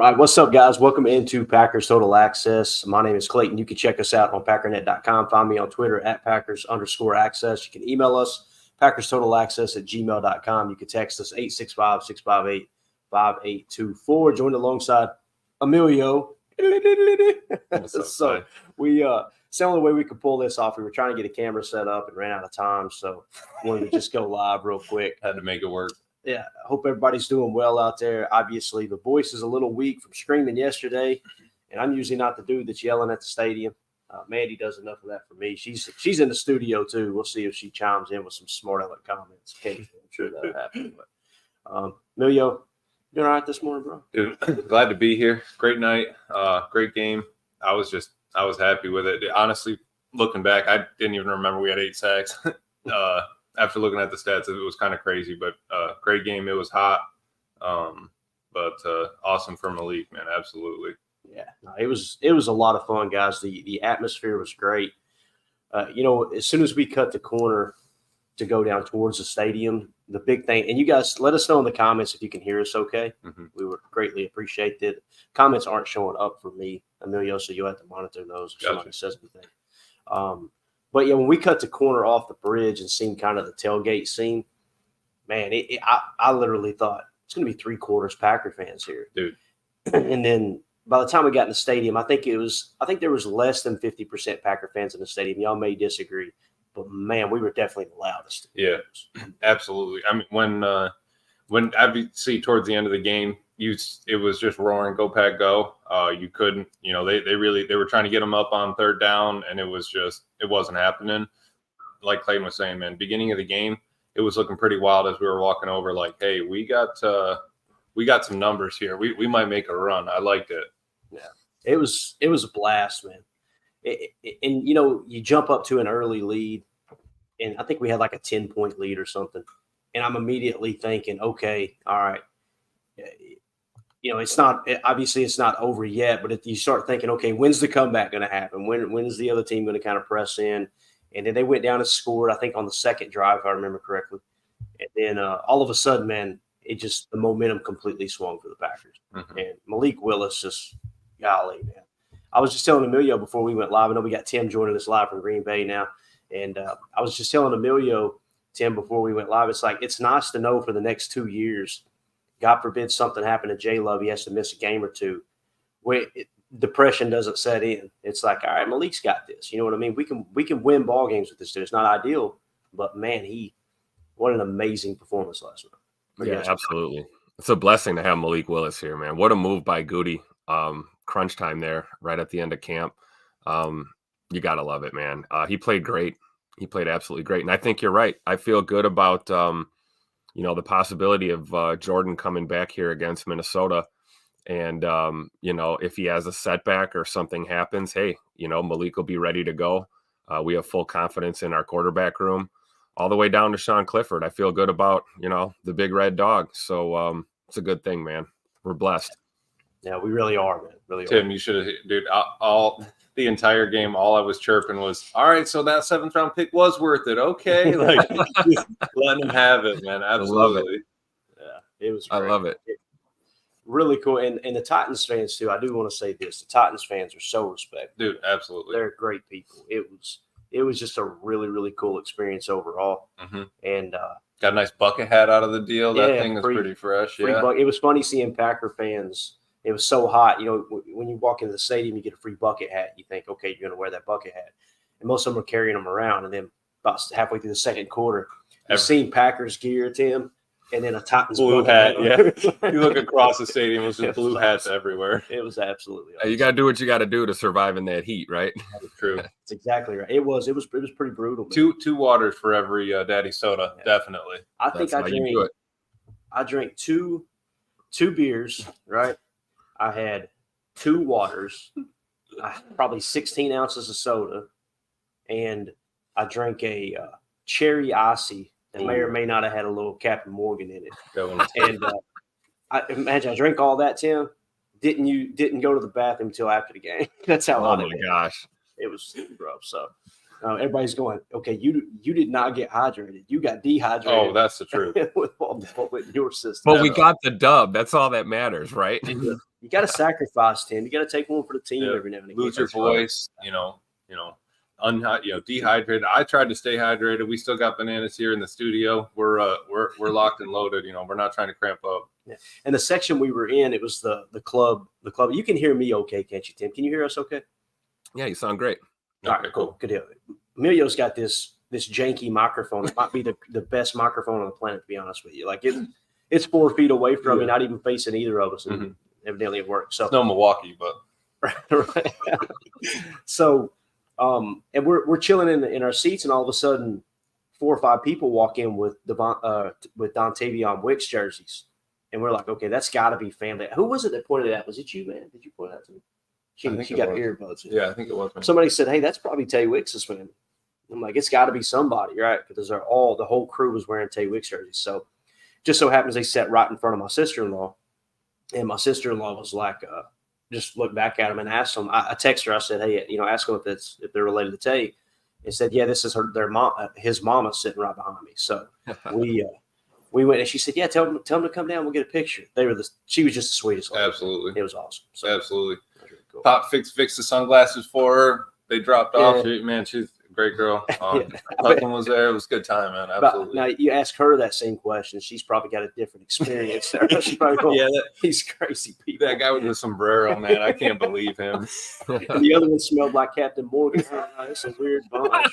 right, what's up, guys? Welcome into Packers Total Access. My name is Clayton. You can check us out on packernet.com. Find me on Twitter at Packers_access. You can email us, PackersTotalAccess@gmail.com. You can text us 865-658-5824. Joined alongside Emilio. So we it's the only way we could pull this off. We were trying to get a camera set up and ran out of time, so wanted to just go live real quick. Had to make it work. Yeah, I hope everybody's doing well out there. Obviously, the voice is a little weak from screaming yesterday, and I'm usually not the dude that's yelling at the stadium. Mandy does enough of that for me. She's in the studio too. We'll see if she chimes in with some smart aleck comments. I'm sure that'll happen. But Emilio, you doing all right this morning, bro? Dude, glad to be here. Great night, great game. I was happy with it. Honestly, looking back, I didn't even remember we had 8 sacks. After looking at the stats, it was kind of crazy, but great game. It was hot, but awesome for Malik, man. Absolutely. Yeah, no, it was a lot of fun, guys. The atmosphere was great. As soon as we cut the corner to go down towards the stadium, the big thing, and you guys let us know in the comments if you can hear us okay. Mm-hmm. We would greatly appreciate it. Comments aren't showing up for me, Emilio, so you'll have to monitor those if somebody says anything. But yeah, when we cut the corner off the bridge and seen kind of the tailgate scene, man, I literally thought it's going to be 3/4 Packer fans here, dude. And then by the time we got in the stadium, I think there was less than 50% Packer fans in the stadium. Y'all may disagree, but man, we were definitely the loudest. Yeah, absolutely. I mean, when obviously towards the end of the game, it was just roaring, go Pack, go. You couldn't, they were trying to get them up on 3rd down, and it wasn't happening. Like Clayton was saying, man, beginning of the game, it was looking pretty wild as we were walking over. Like, hey, we got some numbers here. We might make a run. I liked it. Yeah, it was a blast, man. And you jump up to an early lead, and I think we had like a 10-point lead or something. And I'm immediately thinking, okay, all right. It's not over yet, but you start thinking, okay, when's the comeback going to happen? When is the other team going to kind of press in? And then they went down and scored, I think, on the second drive, if I remember correctly. And then all of a sudden, man, the momentum completely swung for the Packers. Mm-hmm. And Malik Willis just, golly, man. I was just telling Emilio before we went live. I know we got Tim joining us live from Green Bay now. And I was just telling Emilio, Tim, before we went live, it's like it's nice to know for the next 2 years, God forbid something happened to J Love, he has to miss a game or two, where depression doesn't set in. It's like, all right, Malik's got this. You know what I mean? We can win ball games with this dude. It's not ideal, but man, what an amazing performance last night. Yeah, absolutely. It's a blessing to have Malik Willis here, man. What a move by Goody. Crunch time there, right at the end of camp. You gotta love it, man. He played great. He played absolutely great, and I think you're right. I feel good about the possibility of Jordan coming back here against Minnesota. And, if he has a setback or something happens, hey, Malik will be ready to go. We have full confidence in our quarterback room all the way down to Sean Clifford. I feel good about, the big red dog. So it's a good thing, man. We're blessed. Yeah, we really are, man. Really Tim, are. you should have, dude, all the entire game, all I was chirping was, all right, so that 7th round pick was worth it. Okay. Like, just letting him have it, man. Absolutely. I love it. Yeah, it was great. I love it. Really cool. And the Titans fans, too, I do want to say this. The Titans fans are so respectful. Dude, absolutely. They're great people. It was just a really, really cool experience overall. Mm-hmm. And got a nice bucket hat out of the deal. That thing is pretty fresh. Yeah. It was funny seeing Packer fans. It was so hot. When you walk into the stadium, you get a free bucket hat. You think, okay, you're going to wear that bucket hat. And most of them are carrying them around. And then about halfway through the second quarter, you've seen Packers gear, Tim, and then a Titans blue hat. Yeah. You look across the stadium, there's just blue hats everywhere. It was absolutely awesome. You got to do what you got to do to survive in that heat, right? That's true. That's exactly right. It was pretty brutal. Man. Two waters for every daddy soda, definitely. I think I drank two beers, right? I had 2 waters, probably 16 ounces of soda, and I drank a cherry icy that may or may not have had a little Captain Morgan in it. And I drank all that, Tim. Didn't go to the bathroom until after the game. That's how hot it was. Oh, my gosh. It was super rough. So everybody's going, okay, you did not get hydrated. You got dehydrated. Oh, that's the truth. with your system. But we got the dub. That's all that matters, right? You got to sacrifice, Tim. You got to take one for the team every now and again. Lose your voice, dehydrated. I tried to stay hydrated. We still got bananas here in the studio. We're locked and loaded. We're not trying to cramp up. Yeah. And the section we were in, it was the club. The club. You can hear me okay, can't you, Tim? Can you hear us okay? Yeah, you sound great. All right, cool. Good deal. Emilio's got this janky microphone. It might be the best microphone on the planet, to be honest with you. Like it's 4 feet away from me, not even facing either of us, and evidently it works. So it's no Milwaukee, but right. So and we're chilling in our seats, and all of a sudden 4 or 5 people walk in with Dontavion Wicks jerseys. And we're like, okay, that's got to be family. Who was it that pointed it out? Was it you, man? Did you point it out to me? She got earbuds. Yeah, I think it was. Man. Somebody said, hey, that's probably Tay Wicks' family. I'm like, it's got to be somebody, right? Because the whole crew was wearing Tay Wicks jerseys. So just so happens they sat right in front of my sister-in-law. And my sister-in-law was like, just looked back at him and asked him. I texted her. I said, hey, ask them if they're related to Tay. And said, yeah, this is their mom. His mama sitting right behind me. So we went, and she said, yeah, tell them to come down. We'll get a picture. She was just the sweetest lady. Absolutely. It was awesome. So, absolutely. Really cool. Pop fixed the sunglasses for her. They dropped off. Man, she's a great girl. Nothing was there. It was a good time, man. Absolutely. Now, you ask her that same question. She's probably got a different experience there. She's probably going, these crazy people. That guy with the sombrero, man. I can't believe him. And the other one smelled like Captain Morgan. It's a weird bunch.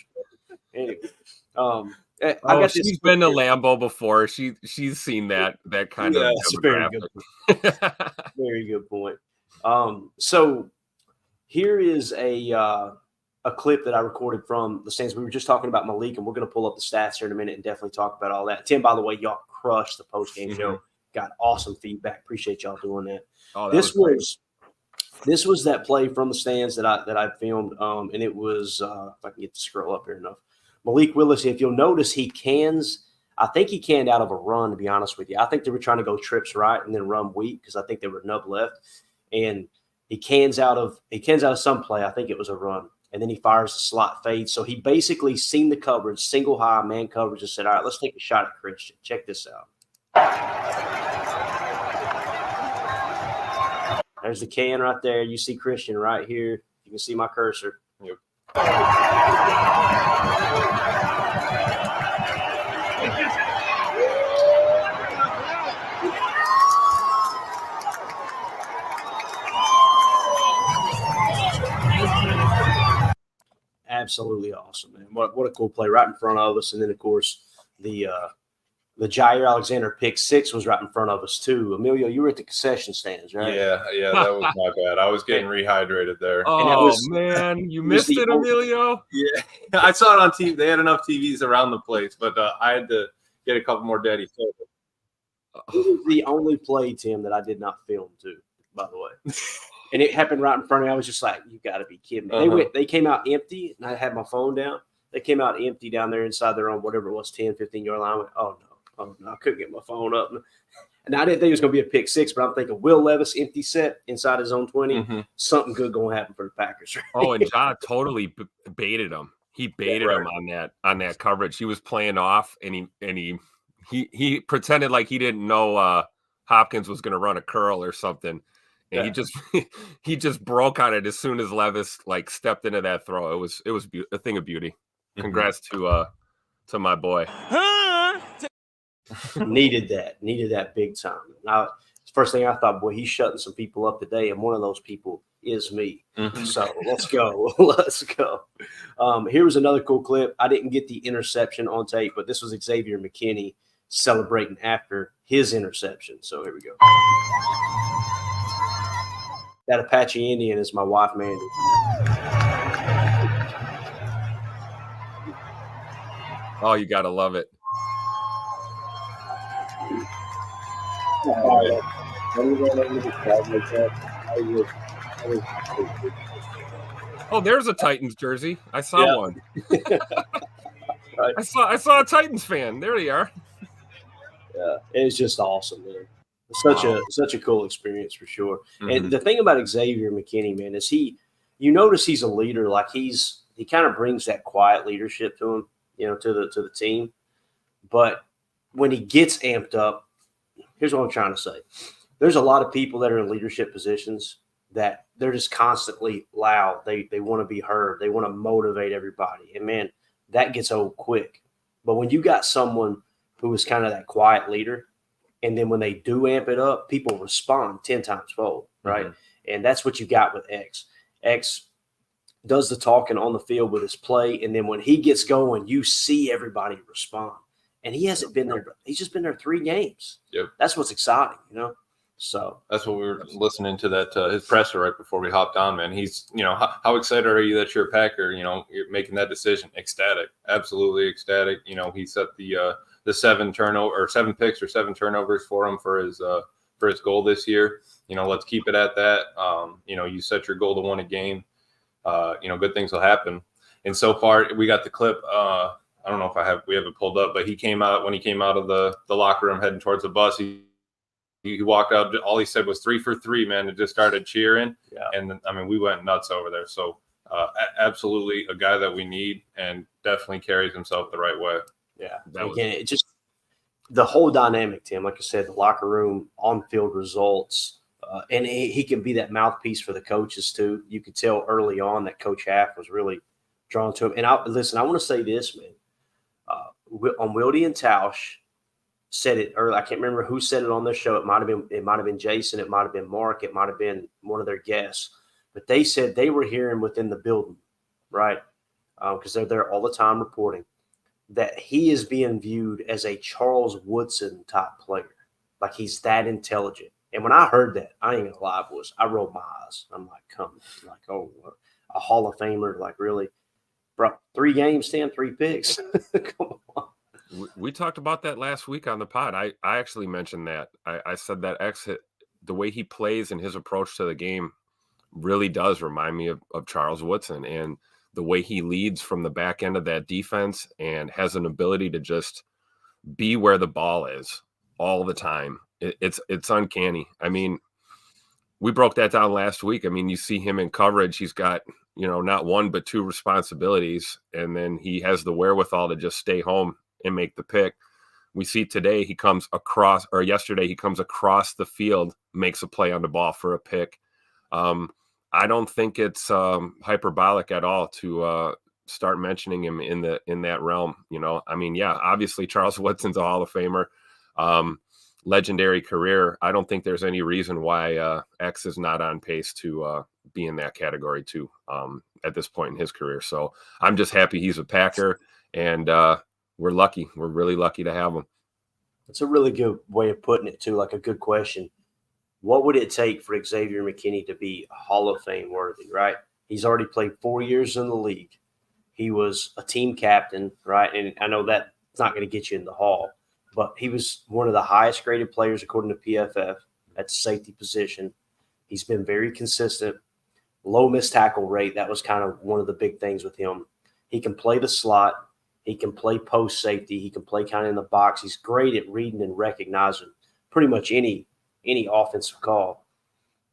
Anyway, she's been to Lambeau before. She's seen that kind of. That's a very good, very good point. So here is a clip that I recorded from the stands. We were just talking about Malik, and we're going to pull up the stats here in a minute and definitely talk about all that. Tim, by the way, y'all crushed the post game show. Got awesome feedback. Appreciate y'all doing that. This was that play from the stands that I filmed, and it was if I can get to scroll up here enough. Malik Willis, if you'll notice, I think he canned out of a run, to be honest with you. I think they were trying to go trips right and then run weak because I think they were nub left. And he cans out of some play. I think it was a run. And then he fires the slot fade. So he basically seen the coverage, single high man coverage, and said, all right, let's take a shot at Christian. Check this out. There's the can right there. You see Christian right here. You can see my cursor. Yep. Absolutely awesome, man. What a cool play right in front of us. And then, of course, the Jair Alexander pick 6 was right in front of us, too. Emilio, you were at the concession stands, right? Yeah, that was my bad. I was getting rehydrated there. Oh, man, you missed it, Emilio? Yeah, I saw it on TV. They had enough TVs around the place, but I had to get a couple more daddy sodas. It was the only play, Tim, that I did not film, too, by the way. And it happened right in front of me. I was just like, you got to be kidding me. They came out empty, and I had my phone down. They came out empty down there inside their own, whatever it was, 10, 15-yard line. I went, oh, no, I couldn't get my phone up. And I didn't think it was going to be a pick 6, but I'm thinking Will Levis empty set inside his own 20. Something good going to happen for the Packers. Right? Oh, and Ja totally baited him. He baited him on that coverage. He was playing off, and he pretended like he didn't know Hopkins was going to run a curl or something. And he just broke on it as soon as Levis stepped into that throw. It was a thing of beauty. Congrats to my boy. Needed that big time. Now, first thing I thought, boy, he's shutting some people up today, and one of those people is me. So let's go. Here was another cool clip. I didn't get the interception on tape, but this was Xavier McKinney celebrating after his interception. So here we go. That Apache Indian is my wife, Mandy. Oh, you got to love it. Oh, there's a Titans jersey. I saw one. I saw a Titans fan. There they are. Yeah, it's just awesome, man. Such a cool experience for sure. And the thing about Xavier McKinney, man, is you notice he's a leader. Like he kind of brings that quiet leadership to him, to the team. But when he gets amped up, here's what I'm trying to say. there's a lot of people that are in leadership positions that they're just constantly loud. They want to be heard. They want to motivate everybody. And, man, that gets old quick. But when you got someone who is kind of that quiet leader, and then when they do amp it up, people respond 10 times fold, right? Mm-hmm. And that's what you got with X. X does the talking on the field with his play, and then when he gets going, you see everybody respond. And he hasn't been there. He's just been there 3 games. Yep. That's what's exciting, you know? So that's what we were listening to, that his presser right before we hopped on, man. He's, you know, how excited are you that you're a Packer? You know, you're making that decision. Ecstatic, absolutely ecstatic. You know, he set the 7 picks or 7 turnovers for him for his goal this year. You know, let's keep it at that. You know, you set your goal to win a game. You know, good things will happen. And so far, we got the clip. I don't know if we have it pulled up, but when he came out of the locker room heading towards the bus, he walked out. All he said was 3 for 3, man, and just started cheering. Yeah. And I mean, we went nuts over there. So absolutely a guy that we need, and definitely carries himself the right way. Yeah. It just the whole dynamic, Tim, like I said, the locker room, on-field results, and he can be that mouthpiece for the coaches too. You could tell early on that Coach Half was really drawn to him. And I want to say this, man. On Wildy and Tausch said it early. I can't remember who said it on their show. It might have been Jason. It might have been Mark. It might have been one of their guests. But they said they were hearing within the building, right? Because they're there all the time reporting, that he is being viewed as a Charles Woodson type player. Like he's that intelligent. And when I heard that, I ain't gonna lie, boys, I rolled my eyes. I'm like, oh, a Hall of Famer, like really, bro, 3 games, 10, 3 picks. Come on. We talked about that last week on the pod. I actually mentioned that. I said that the way he plays and his approach to the game really does remind me of Charles Woodson, and the way he leads from the back end of that defense and has an ability to just be where the ball is all the time. It's uncanny. I mean, we broke that down last week. I mean, you see him in coverage. He's got, you know, not 1 but 2 responsibilities, and then he has the wherewithal to just stay home and make the pick. We see yesterday he comes across the field, makes a play on the ball for a pick. I don't think it's hyperbolic at all to start mentioning him in that realm. You know, I mean, yeah, obviously Charles Woodson's a Hall of Famer, legendary career. I don't think there's any reason why X is not on pace to be in that category too at this point in his career. So I'm just happy he's a Packer, and we're lucky. We're really lucky to have him. That's a really good way of putting it too, like a good question. What would it take for Xavier McKinney to be Hall of Fame worthy, right? He's already played 4 years in the league. He was a team captain, right? And I know that's not going to get you in the Hall, but he was one of the highest graded players according to PFF at the safety position. He's been very consistent. Low missed tackle rate, that was kind of one of the big things with him. He can play the slot. He can play post safety. He can play kind of in the box. He's great at reading and recognizing pretty much any offensive call.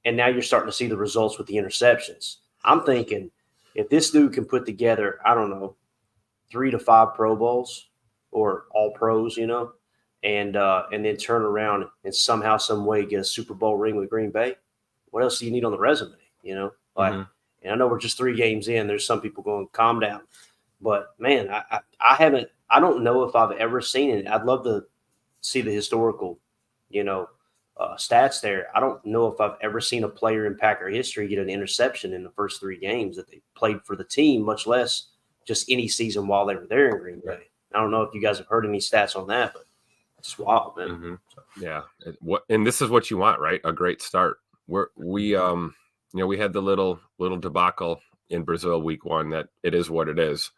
And now you're starting to see the results with the interceptions. I'm thinking if this dude can put together, I don't know, 3 to 5 Pro Bowls or all pros, you know, and then turn around and somehow, some way get a Super Bowl ring with Green Bay, what else do you need on the resume, you know? Like, and I know we're just 3 games in. There's some people going, calm down. But, man, I don't know if I've ever seen it. I'd love to see the historical, you know, stats there. I don't know if I've ever seen a player in Packer history get an interception in the first 3 games that they played for the team, much less just any season while they were there in Green Bay. I don't know if you guys have heard any stats on that, but it's wild, man. Mm-hmm. So. Yeah. And this is what you want, right? A great start. We had the little debacle in Brazil week 1 that it is what it is.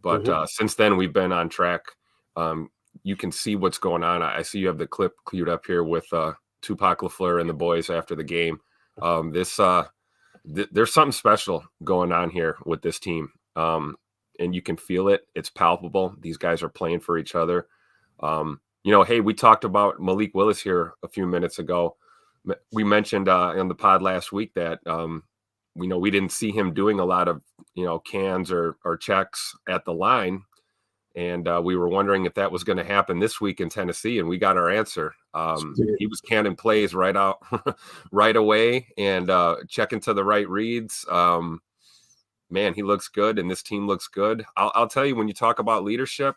But since then, we've been on track. You can see what's going on. I see you have the clip queued up here with Tupac LaFleur and the boys after the game. There's something special going on here with this team. And you can feel it. It's palpable. These guys are playing for each other. Hey, we talked about Malik Willis here a few minutes ago. We mentioned on the pod last week that we didn't see him doing a lot of cans or checks at the line, And we were wondering if that was going to happen this week in Tennessee, and we got our answer. He was canning plays right out, right away, and checking to the right reads. Man, he looks good, and this team looks good. I'll tell you, when you talk about leadership,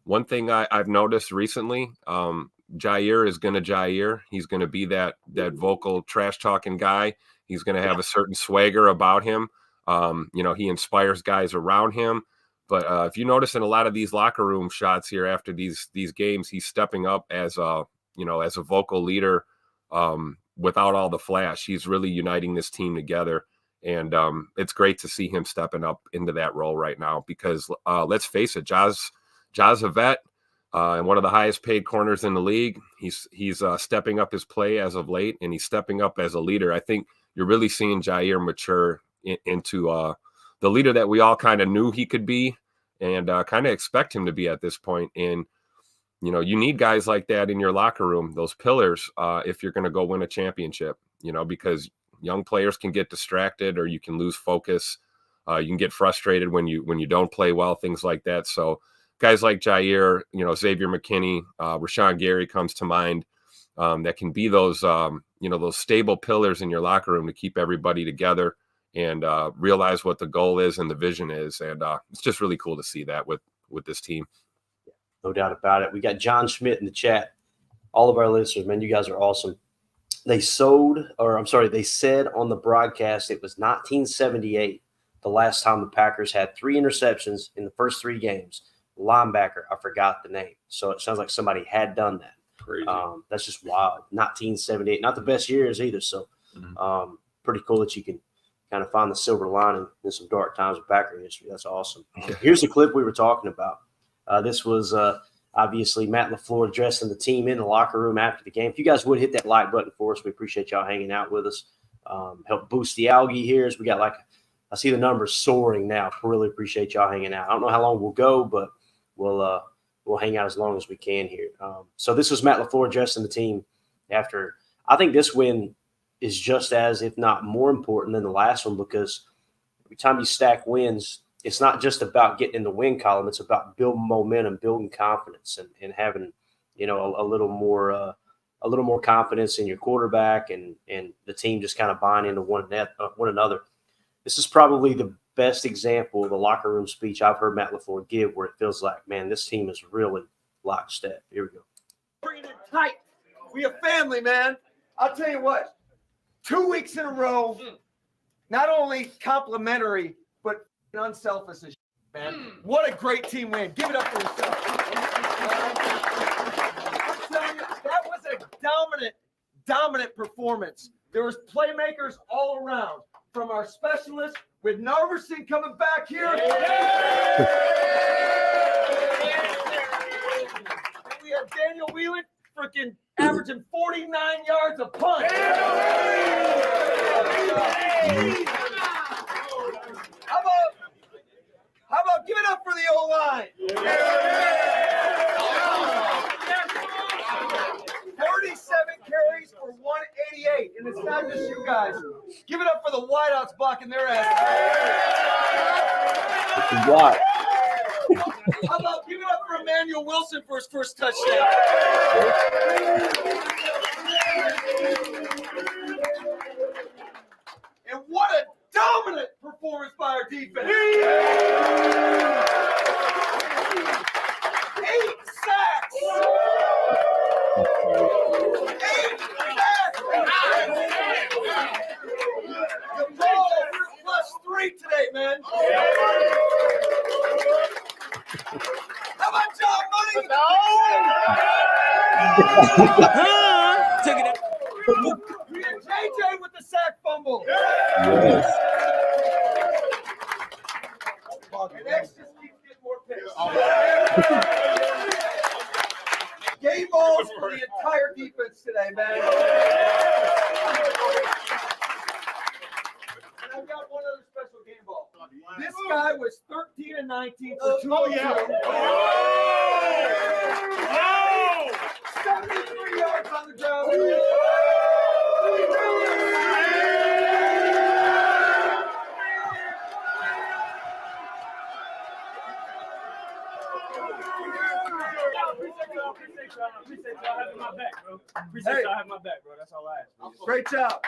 one thing I've noticed recently, Jair is going to Jair. He's going to be that vocal trash talking guy. He's going to have a certain swagger about him. He inspires guys around him. But if you notice in a lot of these locker room shots here after these games, he's stepping up as a vocal leader without all the flash. He's really uniting this team together. And it's great to see him stepping up into that role right now because let's face it, Ja's a vet and one of the highest paid corners in the league. He's stepping up his play as of late, and he's stepping up as a leader. I think you're really seeing Jair mature into the leader that we all kind of knew he could be and kind of expect him to be at this point. And, you need guys like that in your locker room, those pillars, if you're going to go win a championship, because young players can get distracted or you can lose focus. You can get frustrated when you don't play well, things like that. So guys like Jair, Xavier McKinney, Rashawn Gary comes to mind, that can be those, those stable pillars in your locker room to keep everybody together and realize what the goal is and the vision is. And it's just really cool to see that with this team. No doubt about it. We got John Schmidt in the chat. All of our listeners, man, you guys are awesome. They said on the broadcast it was 1978, the last time the Packers had 3 interceptions in the first 3 games. Linebacker, I forgot the name. So it sounds like somebody had done that. Crazy. That's just wild. 1978, not the best years either. So pretty cool that you can kind of find the silver lining in some dark times of Packer history. That's awesome. Here's the clip we were talking about. This was obviously Matt LaFleur addressing the team in the locker room after the game. If you guys would hit that like button for us, we appreciate y'all hanging out with us. Help boost the algae here as we got I see the numbers soaring now. Really appreciate y'all hanging out. I don't know how long we'll go, but we'll hang out as long as we can here. So this was Matt LaFleur addressing the team after. I think this win is just as, if not more important than the last one, because every time you stack wins, it's not just about getting in the win column. It's about building momentum, building confidence, and having, a little more confidence in your quarterback and the team just kind of buying into one another. This is probably the best example of a locker room speech I've heard Matt LaFleur give, where it feels like, man, this team is really lockstep. Here we go. Bringing it tight. We a family, man. I'll tell you what. 2 weeks in a row, not only complimentary, but unselfish as man. What a great team win. Give it up for yourself. I'm telling you, that was a dominant performance. There was playmakers all around, from our specialists with Narverson coming back here. And we had Daniel Whelan freaking averaging 49 yards a punt. How about give it up for the O-line? 47 carries for 188, and it's not just you guys. Give it up for the wideouts blocking their ass. How about give it up for Emmanuel Wilson for his first touchdown? And what a dominant performance by our defense. 8 sacks. 8 sacks. The ball +3 today, man. How about John Money? Take it up. We had JJ with the sack fumble. Yes. And X just keeps getting more picks. Game balls for the entire defense today, man. And I've got one other special game ball. This guy was 13 and 19 for 202. 73 yards on the ground. bro. Appreciate y'all having my back, bro. That's all I ask. Great job.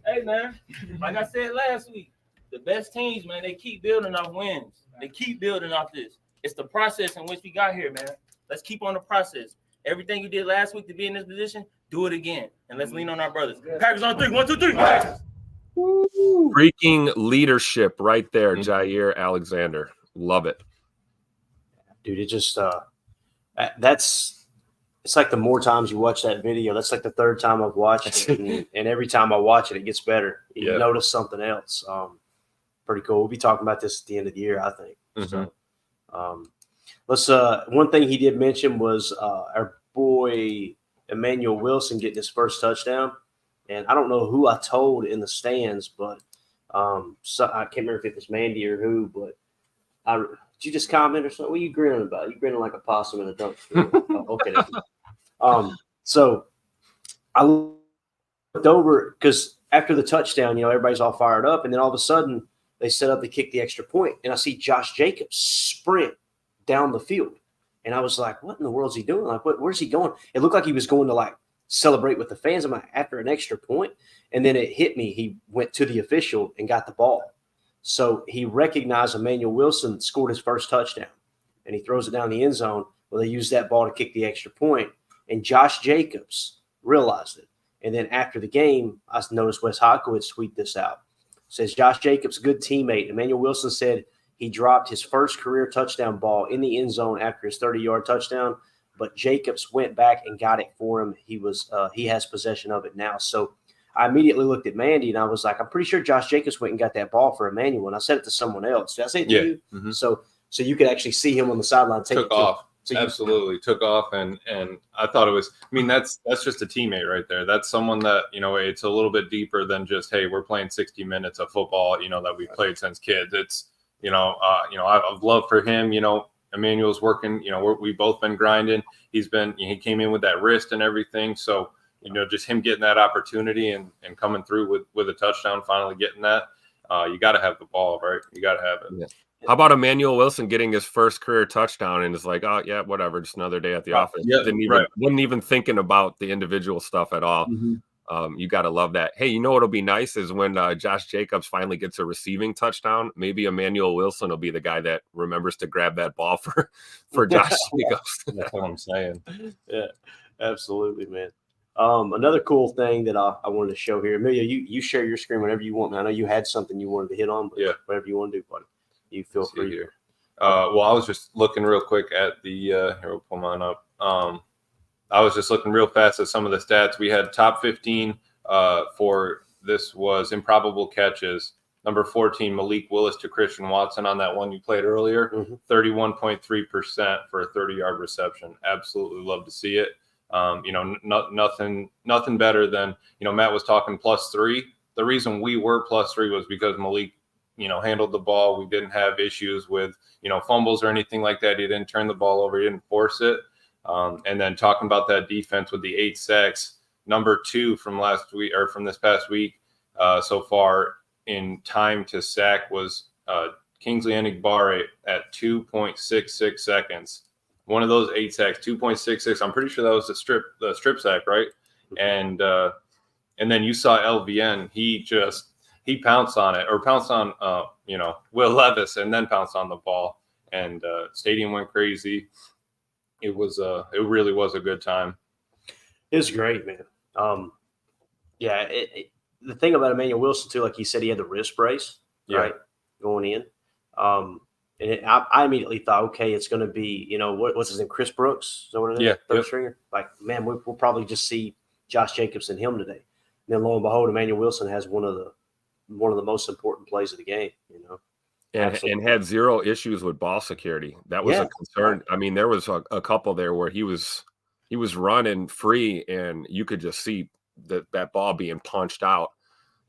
Hey, man, like I said last week, the best teams, man, they keep building off wins. They keep building off this. It's the process in which we got here, man. Let's keep on the process. Everything you did last week to be in this position, do it again. And let's lean on our brothers. Packers on 3. 1, 2, 3. Freaking leadership right there, Jair Alexander. Love it. Dude, it just it's like the more times you watch that video, that's like the third time I've watched it, and every time I watch it, it gets better. You notice something else. Pretty cool. We'll be talking about this at the end of the year, I think. So, let's. One thing he did mention was our boy Emmanuel Wilson getting his first touchdown, and I don't know who I told in the stands, but so I can't remember if it was Mandy or who, but did you just comment or something? What are you grinning about? You grinning like a possum in a dumpster. Okay. So I looked over because after the touchdown, everybody's all fired up, and then all of a sudden they set up to kick the extra point, and I see Josh Jacobs sprint down the field, and I was like, "What in the world is he doing? Like, where's he going?" It looked like he was going to like celebrate with the fans. I'm like, after an extra point, and then it hit me. He went to the official and got the ball. So he recognized Emmanuel Wilson scored his first touchdown, and he throws it down the end zone. Well, they used that ball to kick the extra point, and Josh Jacobs realized it. And then after the game, I noticed Wes Hodkowitz tweet this out. It says, Josh Jacobs, good teammate. Emmanuel Wilson said he dropped his first career touchdown ball in the end zone after his 30-yard touchdown, but Jacobs went back and got it for him. He has possession of it now. So I immediately looked at Mandy, and I was like, I'm pretty sure Josh Jacobs went and got that ball for Emmanuel, and I said it to someone else. Did I say it to you? Mm-hmm. So you could actually see him on the sideline take took it off. So absolutely took off, and I thought it was. I mean, that's just a teammate right there. That's someone that it's a little bit deeper than just, hey, we're playing 60 minutes of football, that we've played since kids. It's I've loved for him. Emmanuel's working. We've both been grinding. He came in with that wrist and everything. So just him getting that opportunity and coming through with a touchdown, finally getting that. You got to have the ball, right? You got to have it. Yeah. How about Emmanuel Wilson getting his first career touchdown and is like, oh yeah, whatever, just another day at the office. Yeah, wasn't even thinking about the individual stuff at all. Mm-hmm. You got to love that. Hey, what'll be nice is when Josh Jacobs finally gets a receiving touchdown. Maybe Emmanuel Wilson will be the guy that remembers to grab that ball for Josh Jacobs. That's what I'm saying. Yeah, absolutely, man. Another cool thing that I wanted to show here, Amelia, you share your screen whenever you want. Man, I know you had something you wanted to hit on, but whatever you want to do, buddy. You feel free here. Well, I was just looking real quick at the here. We'll pull mine up. I was just looking real fast at some of the stats. We had top 15 for this was improbable catches. Number 14, Malik Willis to Christian Watson on that one you played earlier. 31.3% for a 30-yard reception. Absolutely love to see it. Nothing better than Matt was talking +3. The reason we were +3 was because Malik handled the ball. We didn't have issues with, fumbles or anything like that. He didn't turn the ball over. He didn't force it. And then talking about that defense with the 8 sacks, number 2 from last week or from this past week so far in time to sack was Kingsley Enagbare at 2.66 seconds. One of those 8 sacks, 2.66. I'm pretty sure that was the strip sack, right? And then you saw LVN. He pounced on it, or pounced on, Will Levis, and then pounced on the ball. And stadium went crazy. It really was a good time. It was great, man. The thing about Emmanuel Wilson too, like he said, he had the wrist brace, right, going in. And I immediately thought, okay, it's going to be, what's his name, Chris Brooks? Is that what it is? Yeah, third stringer. Like, man, we'll probably just see Josh Jacobs and him today. And then lo and behold, Emmanuel Wilson has one of the most important plays of the game, and had zero issues with ball security. That was a concern. I mean, there was a couple there where he was running free, and you could just see that ball being punched out,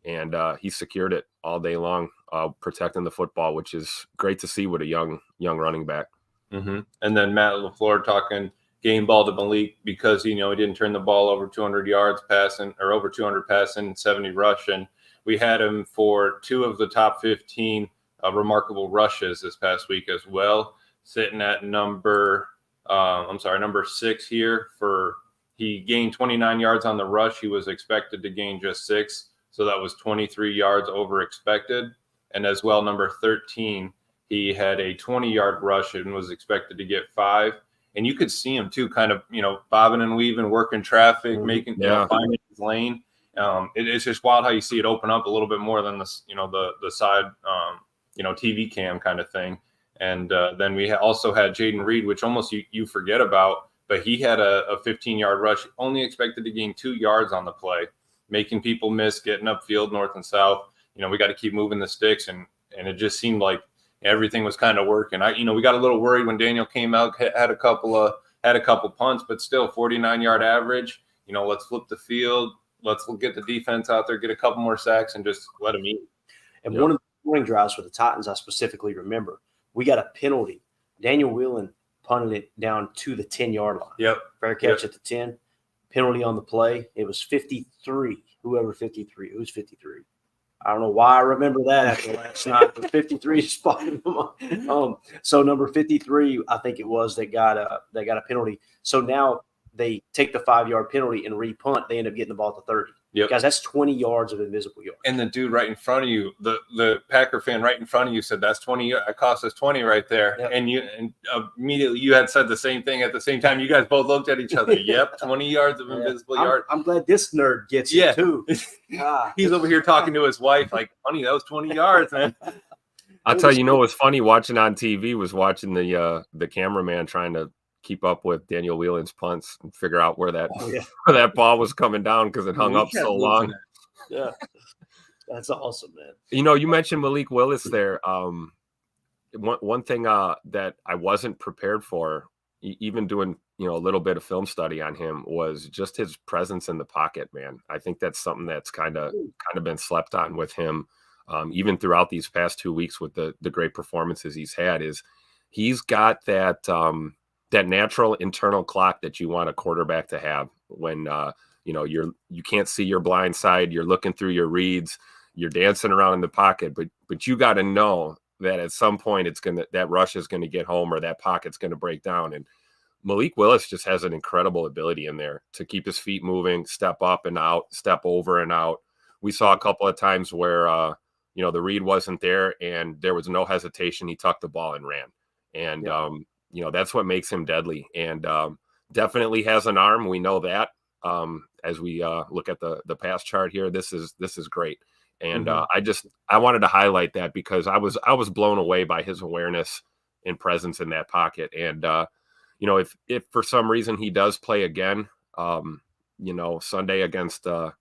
and he secured it all day long, protecting the football, which is great to see with a young running back. Mm-hmm. And then Matt LaFleur talking game ball to Malik because he didn't turn the ball over 200 yards passing or over 200 passing, 70 rushing. We had him for 2 of the top 15 remarkable rushes this past week as well, sitting at number 6 here for He gained 29 yards on the rush. He was expected to gain just 6. So that was 23 yards over expected. And as well, number 13, he had a 20-yard rush and was expected to get 5. And you could see him too, kind of, bobbing and weaving, working traffic, making, finding his lane. It's just wild how you see it open up a little bit more than the side, TV cam kind of thing. And then we also had Jaden Reed, which almost you forget about, but he had a 15-yard rush, only expected to gain 2 yards on the play, making people miss, getting upfield north and south. We got to keep moving the sticks, and it just seemed like everything was kind of working. We got a little worried when Daniel came out, had a couple punts, but still 49-yard average. Let's flip the field. Let's get the defense out there, get a couple more sacks, and just let them eat. And one of the scoring drives for the Titans, I specifically remember, we got a penalty. Daniel Whelan punted it down to the 10-yard line. Yep. Fair catch at the 10. Penalty on the play. It was 53. Who's 53? I don't know why I remember that after last night, but 53 spotted him. So number 53, I think it was, that got a penalty. So now they take the 5-yard penalty and repunt. They end up getting the ball at the 30. Yep. Guys, that's 20 yards of invisible yards. And the dude right in front of you, the Packer fan right in front of you said, that's 20. That cost us 20 right there. Yep. And immediately you had said the same thing at the same time. You guys both looked at each other. Yep, 20 yards of invisible yards. I'm glad this nerd gets it too. He's over here talking to his wife like, honey, that was 20 yards, man. I'll tell you, what's funny watching on TV was watching the cameraman trying to keep up with Daniel Whelan's punts and figure out where that ball was coming down because it hung up so long. Yeah, that's awesome, man. You mentioned Malik Willis there. One thing that I wasn't prepared for, even doing a little bit of film study on him, was just his presence in the pocket, man. I think that's something that's kind of been slept on with him, even throughout these past 2 weeks with the great performances he's had. Is he's got that natural internal clock that you want a quarterback to have when you can't see your blind side, you're looking through your reads, you're dancing around in the pocket, but you got to know that at some point that rush is gonna get home or that pocket's gonna break down. And Malik Willis just has an incredible ability in there to keep his feet moving, step up and out, step over and out. We saw a couple of times where the read wasn't there and there was no hesitation. He tucked the ball and ran. And that's what makes him deadly, and definitely has an arm. We know that as we look at the pass chart here. This is great, and I wanted to highlight that because I was blown away by his awareness and presence in that pocket. And if for some reason he does play again, Sunday against the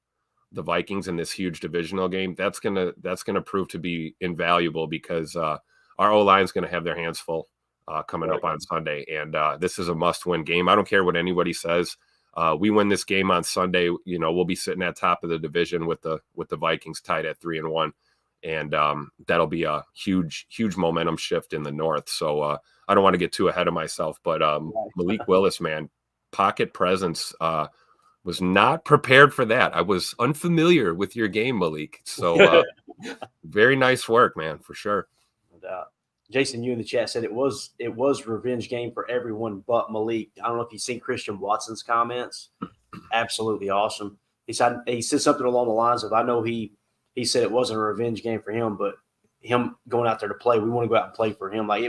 Vikings in this huge divisional game, that's gonna prove to be invaluable because our O-line is gonna have their hands full. Coming up on Sunday, and this is a must-win game. I don't care what anybody says. We win this game on Sunday, we'll be sitting at top of the division with the Vikings tied at 3-1, and that'll be a huge momentum shift in the North. So I don't want to get too ahead of myself, but Malik Willis, man, pocket presence. Was not prepared for that. I was unfamiliar with your game, Malik. So very nice work, man, for sure. No doubt. Jason, you in the chat said it was revenge game for everyone but Malik. I don't know if you've seen Christian Watson's comments. Absolutely awesome. He said something along the lines of, I know he said it wasn't a revenge game for him, but him going out there to play, we want to go out and play for him. Like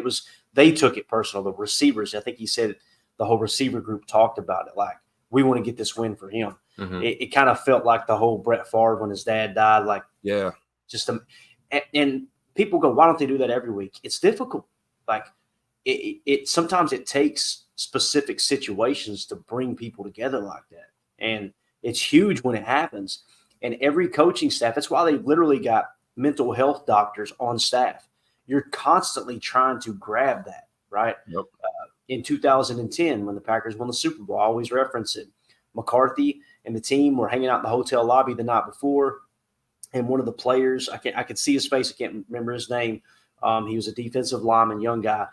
they took it personal. The receivers, I think he said the whole receiver group talked about it. Like, we want to get this win for him. Mm-hmm. It kind of felt like the whole Brett Favre when his dad died. Like, and people go, why don't they do that every week? It's difficult. Like it sometimes it takes specific situations to bring people together like that. And it's huge when it happens. And every coaching staff, that's why they literally got mental health doctors on staff. You're constantly trying to grab that, right? Yep. In 2010, when the Packers won the Super Bowl, I always reference it. McCarthy and the team were hanging out in the hotel lobby the night before. And one of the players, I could see his face. I can't remember his name. He was a defensive lineman, young guy,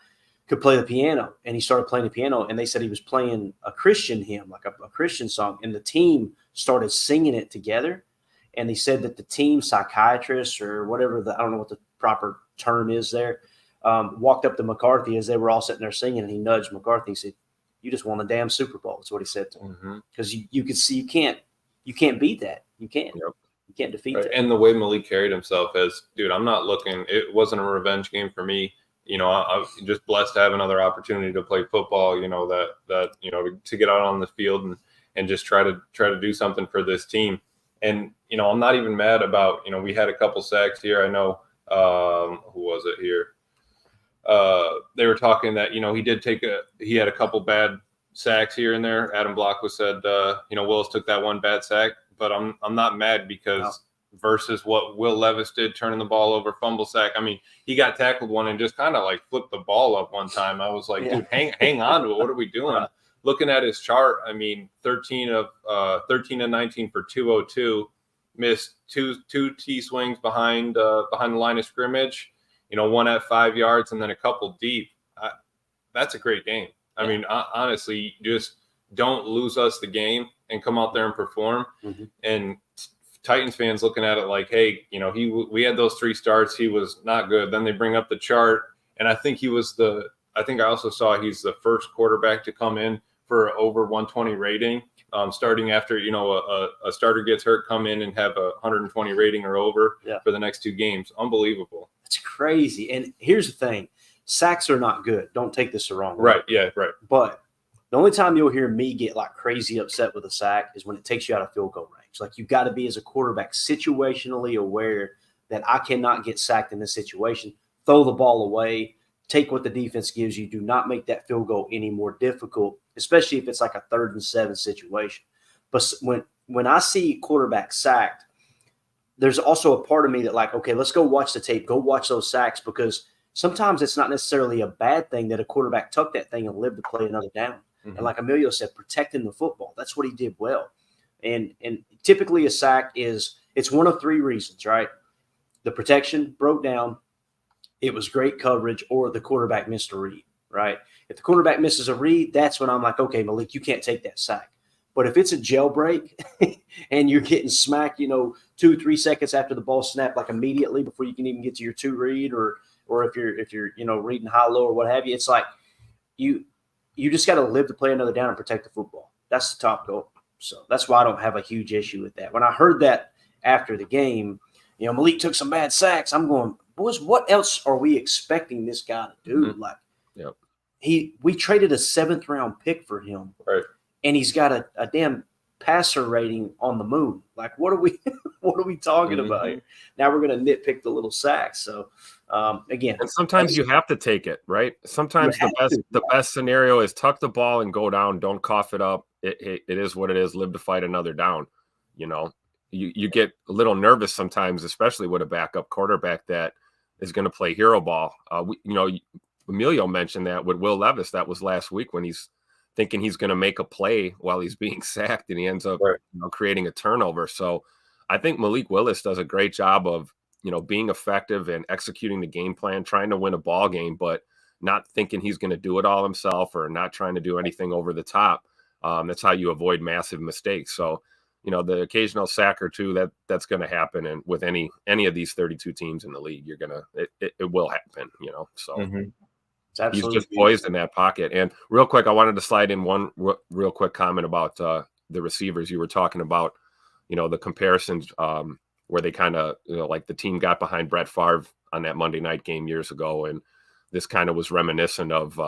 could play the piano. And he started playing the piano. And they said he was playing a Christian hymn, like a Christian song. And the team started singing it together. And they said that the team psychiatrist or whatever, I don't know what the proper term is there, walked up to McCarthy as they were all sitting there singing. And he nudged McCarthy and said, You just won a damn Super Bowl. That's what he said to him. Because Mm-hmm. you could see you can't beat that. You can't. Yep. You can't defeat Right. that. And the way Malik carried himself as, dude, I'm not looking. It wasn't a revenge game for me. You know, I'm just blessed to have another opportunity to play football. You know, that you know, to get out on the field and just try to do something for this team. And you know, I'm not even mad about, you know, we had a couple sacks here. I know who was it here? They were talking that, you know, he had a couple bad sacks here and there. Adam Block was said, you know, Willis took that one bad sack, but I'm not mad because versus what Will Levis did, turning the ball over, fumble sack. I mean, he got tackled one and just kind of like flipped the ball up one time. I was like, dude, hang on to it. What are we doing? Looking at his chart, I mean, 13 and 19 for 202, missed two T swings behind the line of scrimmage. You know, one at 5 yards and then a couple deep. That's a great game. I mean, honestly, just don't lose us the game and come out there and perform. Mm-hmm. And Titans fans looking at it like, hey, you know, we had those 3 starts. He was not good. Then they bring up the chart, and I think I also saw he's the first quarterback to come in for over 120 rating. Starting after, you know, a starter gets hurt, come in and have a 120 rating or over for the next 2 games. Unbelievable. It's crazy. And here's the thing. Sacks are not good. Don't take this the wrong way. Right, yeah, right. But the only time you'll hear me get like crazy upset with a sack is when it takes you out of field goal range. Like you got to be as a quarterback situationally aware that I cannot get sacked in this situation. Throw the ball away. Take what the defense gives you. Do not make that field goal any more difficult, especially if it's like a 3rd and 7 situation. But when I see quarterback sacked, there's also a part of me that like, okay, let's go watch the tape. Go watch those sacks, because sometimes it's not necessarily a bad thing that a quarterback tucked that thing and lived to play another down. Mm-hmm. And like Emilio said, protecting the football. That's what he did well. And typically a sack it's one of 3 reasons, right? The protection broke down, it was great coverage, or the quarterback missed a read, right? If the quarterback misses a read, that's when I'm like, okay, Malik, you can't take that sack. But if it's a jailbreak and you're getting smacked, you know, 2-3 seconds after the ball snapped, like immediately before you can even get to your 2 read, or if you're you know, reading high low or what have you, it's like you just got to live to play another down and protect the football. That's the top goal. So that's why I don't have a huge issue with that. When I heard that after the game, you know, Malik took some bad sacks, I'm going, boys, what else are we expecting this guy to do? Mm-hmm. Like, we traded a 7th round pick for him, right? And he's got a damn passer rating on the moon. Like, what are we talking about here? Now we're going to nitpick the little sacks. So again, and sometimes you have to take it, right? Sometimes the best scenario is tuck the ball and go down. Don't cough it up. It is what it is. Live to fight another down. You know, you get a little nervous sometimes, especially with a backup quarterback that is going to play hero ball. You know, Emilio mentioned that with Will Levis. That was last week when he's thinking he's going to make a play while he's being sacked, and he ends up creating a turnover. So I think Malik Willis does a great job of, you know, being effective and executing the game plan, trying to win a ball game, but not thinking he's going to do it all himself or not trying to do anything over the top. That's how you avoid massive mistakes. So, you know, the occasional sack or two that's going to happen, and with any of these 32 teams in the league, it will happen. You know, so. He's just poised in that pocket. And real quick, I wanted to slide in one real quick comment about the receivers. You were talking about, you know, the comparisons where they kind of, you know, like the team got behind Brett Favre on that Monday night game years ago. And this kind of was reminiscent of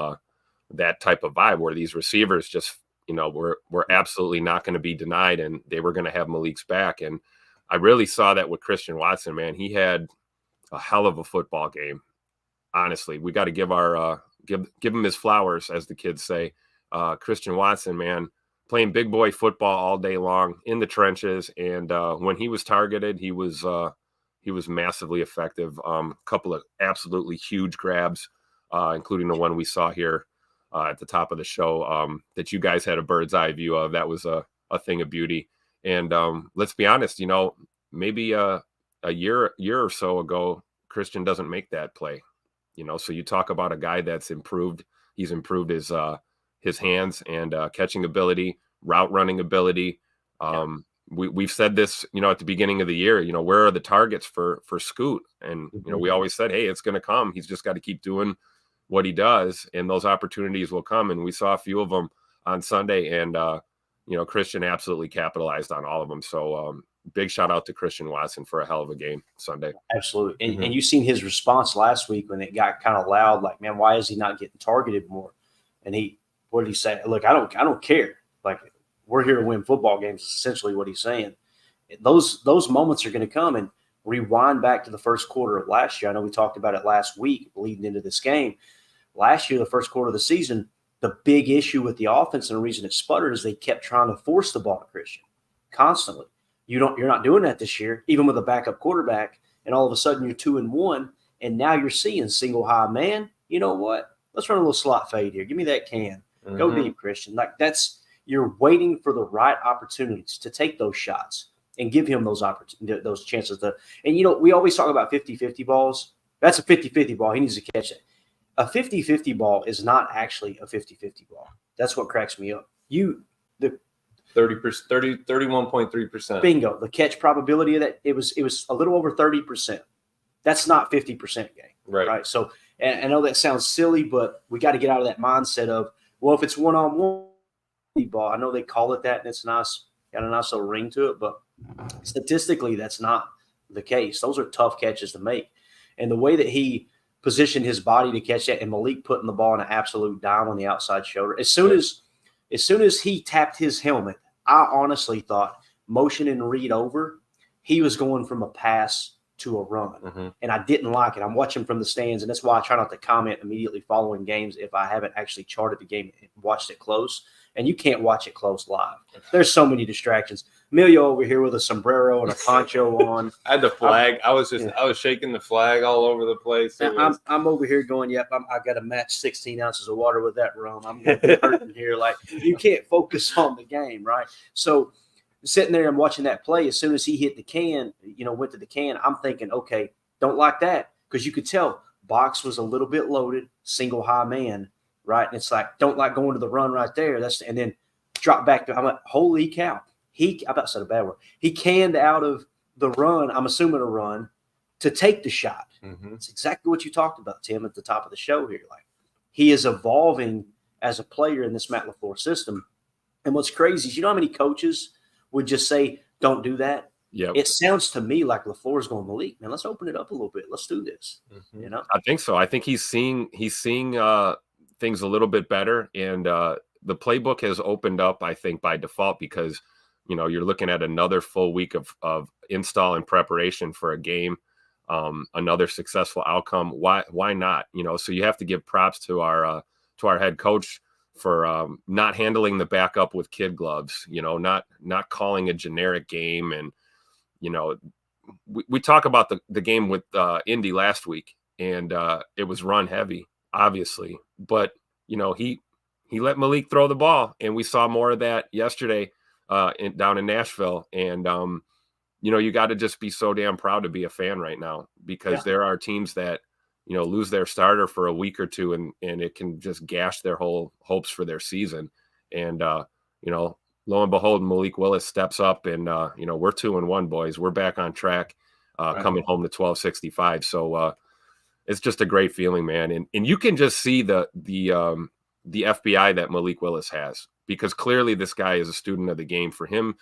that type of vibe where these receivers just, you know, were absolutely not going to be denied, and they were going to have Malik's back. And I really saw that with Christian Watson, man. He had a hell of a football game. Honestly, we got to give give him his flowers, as the kids say. Christian Watson, man, playing big boy football all day long in the trenches, and when he was targeted, he was massively effective. Couple of absolutely huge grabs, including the one we saw here at the top of the show that you guys had a bird's eye view of. That was a thing of beauty. And let's be honest, you know, maybe a year or so ago, Christian doesn't make that play. You know, so you talk about a guy that's improved. He's improved his hands and catching ability, route running ability. We've said this, you know, at the beginning of the year. You know, where are the targets for Scoot? And you know, we always said, hey, it's going to come. He's just got to keep doing what he does, and those opportunities will come. And we saw a few of them on Sunday, and Christian absolutely capitalized on all of them. So big shout out to Christian Watson for a hell of a game Sunday. Absolutely. And you seen his response last week when it got kind of loud, like, man, why is he not getting targeted more? And what did he say? Look, I don't care. Like, we're here to win football games is essentially what he's saying. Those moments are going to come. And rewind back to the first quarter of last year. I know we talked about it last week leading into this game. Last year, the first quarter of the season, the big issue with the offense and the reason it sputtered is they kept trying to force the ball to Christian constantly. You're not doing that this year, even with a backup quarterback, and all of a sudden you're 2-1, and now you're seeing single high man. You know what? Let's run a little slot fade here. Give me that can. Go deep, Christian. Like, you're waiting for the right opportunities to take those shots and give him those chances to. And we always talk about 50-50 balls. That's a 50-50 ball. He needs to catch it. A 50-50 ball is not actually a 50-50 ball. That's what cracks me up. The 31.3%. Bingo. The catch probability of that, it was a little over 30%. That's not 50% game. Right. So, and I know that sounds silly, but we got to get out of that mindset of, well, if it's one-on-one ball, I know they call it that, and it's nice, got a nice little ring to it, but statistically, that's not the case. Those are tough catches to make. And the way that he positioned his body to catch that, and Malik putting the ball in an absolute dime on the outside shoulder, as soon as he tapped his helmet, I honestly thought motion and read over, he was going from a pass to a run. And I didn't like it. I'm watching from the stands, and that's why I try not to comment immediately following games if I haven't actually charted the game and watched it close. And you can't watch it close live. There's so many distractions. Emilio over here with a sombrero and a poncho on. I had the flag. I was shaking the flag all over the place. I'm over here going, yep, I got to match 16 ounces of water with that rum. I'm going to be hurting here. Like, you can't focus on the game, right? So sitting there and watching that play, as soon as he hit the can, went to the can, I'm thinking, okay, don't like that, because you could tell box was a little bit loaded, single high man. Right. And it's like, don't like going to the run right there. And then drop back to, I'm like, holy cow. I about said a bad word. He canned out of the run, I'm assuming a run, to take the shot. It's exactly what you talked about, Tim, at the top of the show here. Like, he is evolving as a player in this Matt LaFleur system. And what's crazy is, how many coaches would just say, don't do that? Yeah. It sounds to me like LaFleur's going, Malik, man, let's open it up a little bit. Let's do this. I think so. I think he's seeing things a little bit better, and the playbook has opened up, I think, by default, because you're looking at another full week of install and preparation for a game, another successful outcome. Why not? So you have to give props to our head coach for not handling the backup with kid gloves, not calling a generic game. And we talk about the game with Indy last week, and it was run heavy, obviously, but he let Malik throw the ball, and we saw more of that yesterday down in Nashville. And you got to just be so damn proud to be a fan right now, because there are teams that lose their starter for a week or two, and it can just gash their whole hopes for their season. And lo and behold, Malik Willis steps up, and we're 2-1, boys. We're back on track, coming home to 1265. So it's just a great feeling, man. And you can just see the FBI that Malik Willis has, because clearly this guy is a student of the game. For him,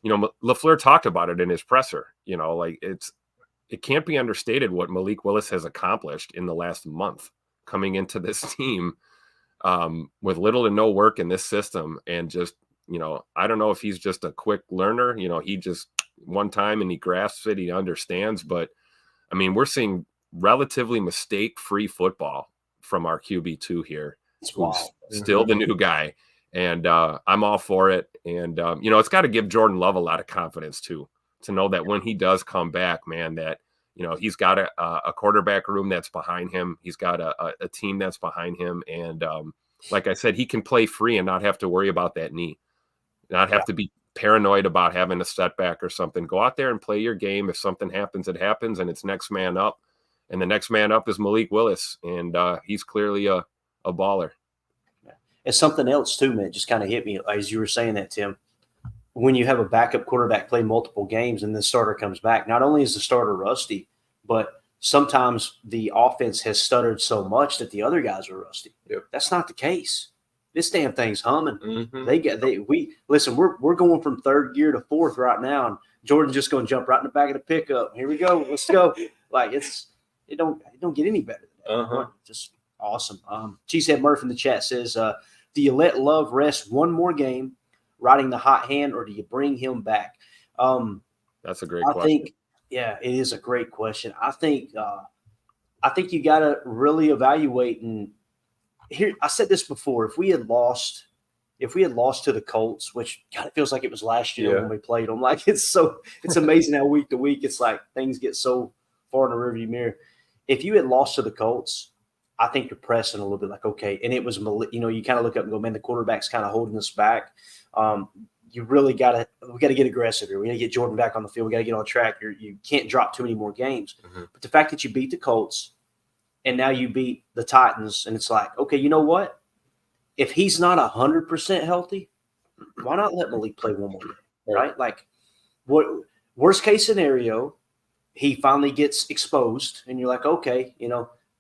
LaFleur talked about it in his presser. It can't be understated what Malik Willis has accomplished in the last month coming into this team, with little to no work in this system. And just, I don't know if he's just a quick learner. He just one time and he grasps it, he understands. But I mean, we're seeing relatively mistake-free football from our QB2 here. Who's still the new guy. And I'm all for it. And, it's got to give Jordan Love a lot of confidence, too, to know that when he does come back, man, that, he's got a quarterback room that's behind him. He's got a team that's behind him. And like I said, he can play free and not have to worry about that knee, not have to be paranoid about having a setback or something. Go out there and play your game. If something happens, it happens, and it's next man up. And the next man up is Malik Willis, and he's clearly a baller. It's something else too, man. It just kind of hit me as you were saying that, Tim. When you have a backup quarterback play multiple games and the starter comes back, not only is the starter rusty, but sometimes the offense has stuttered so much that the other guys are rusty. Yep. That's not the case. this damn thing's humming. Mm-hmm. Listen, we're going from third gear to fourth right now, and Jordan's just going to jump right in the back of the pickup. Here we go. Let's go. Like it don't get any better than that. Uh-huh. Just awesome. Cheesehead Murph in the chat says, do you let Love rest one more game, riding the hot hand, or do you bring him back? That's a great question. I think, yeah, it is a great question. I think you got to really evaluate. And here, I said this before: if we had lost to the Colts, which God, it feels like it was last year when we played them. Like it's amazing how week to week it's like things get so far in the rearview mirror. If you had lost to the Colts, I think you're pressing a little bit like, okay, and it was, you kind of look up and go, man, the quarterback's kind of holding us back. You really we got to get aggressive here. We got to get Jordan back on the field. We got to get on track. You can't drop too many more games. Mm-hmm. But the fact that you beat the Colts and now you beat the Titans, and it's like, okay, you know what? If he's not 100% healthy, why not let Malik play one more game, right? Like, what worst case scenario, he finally gets exposed, and you're like, okay,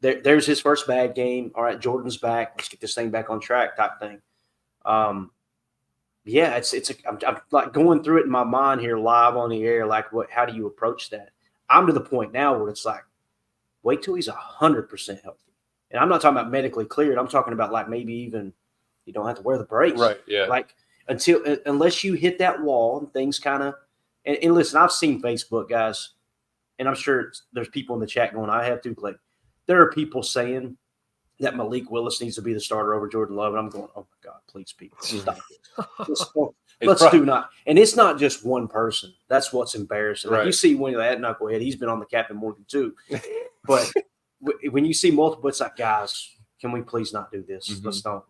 there's his first bad game. All right, Jordan's back. Let's get this thing back on track, type thing. Yeah, I'm like going through it in my mind here live on the air. Like, how do you approach that? I'm to the point now where it's like, wait till he's 100% healthy. And I'm not talking about medically cleared. I'm talking about like maybe even you don't have to wear the brace. Right, yeah. Like unless you hit that wall and things kind of and listen, I've seen Facebook, guys, and I'm sure there's people in the chat going, I have too, Clay. There are people saying that Malik Willis needs to be the starter over Jordan Love. And I'm going, oh my God, please, people, stop it. Let's do not. And it's not just one person. That's what's embarrassing. Like you see when that knucklehead, he's been on the Captain Morgan too. But when you see multiple, it's like, guys, can we please not do this? Mm-hmm. Let's don't,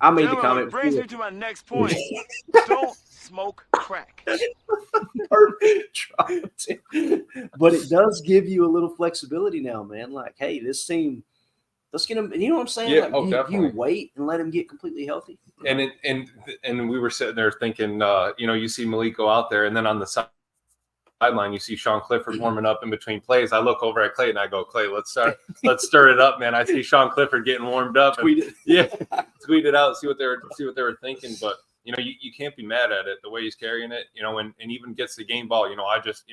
I made the comment. Brings me to my next point. Don't smoke crack. Perfect. But it does give you a little flexibility now, man. Like, hey, this team, let's get him. You know what I'm saying? Yeah, like, definitely. You wait and let him get completely healthy. And we were sitting there thinking, you see Malik go out there, and then on the sideline, you see Sean Clifford warming up in between plays. I look over at Clay and I go, Clay, let's stir it up, man. I see Sean Clifford getting warmed up. Tweet it out, see what they were thinking. But you can't be mad at it the way he's carrying it. And even gets the game ball. I'm just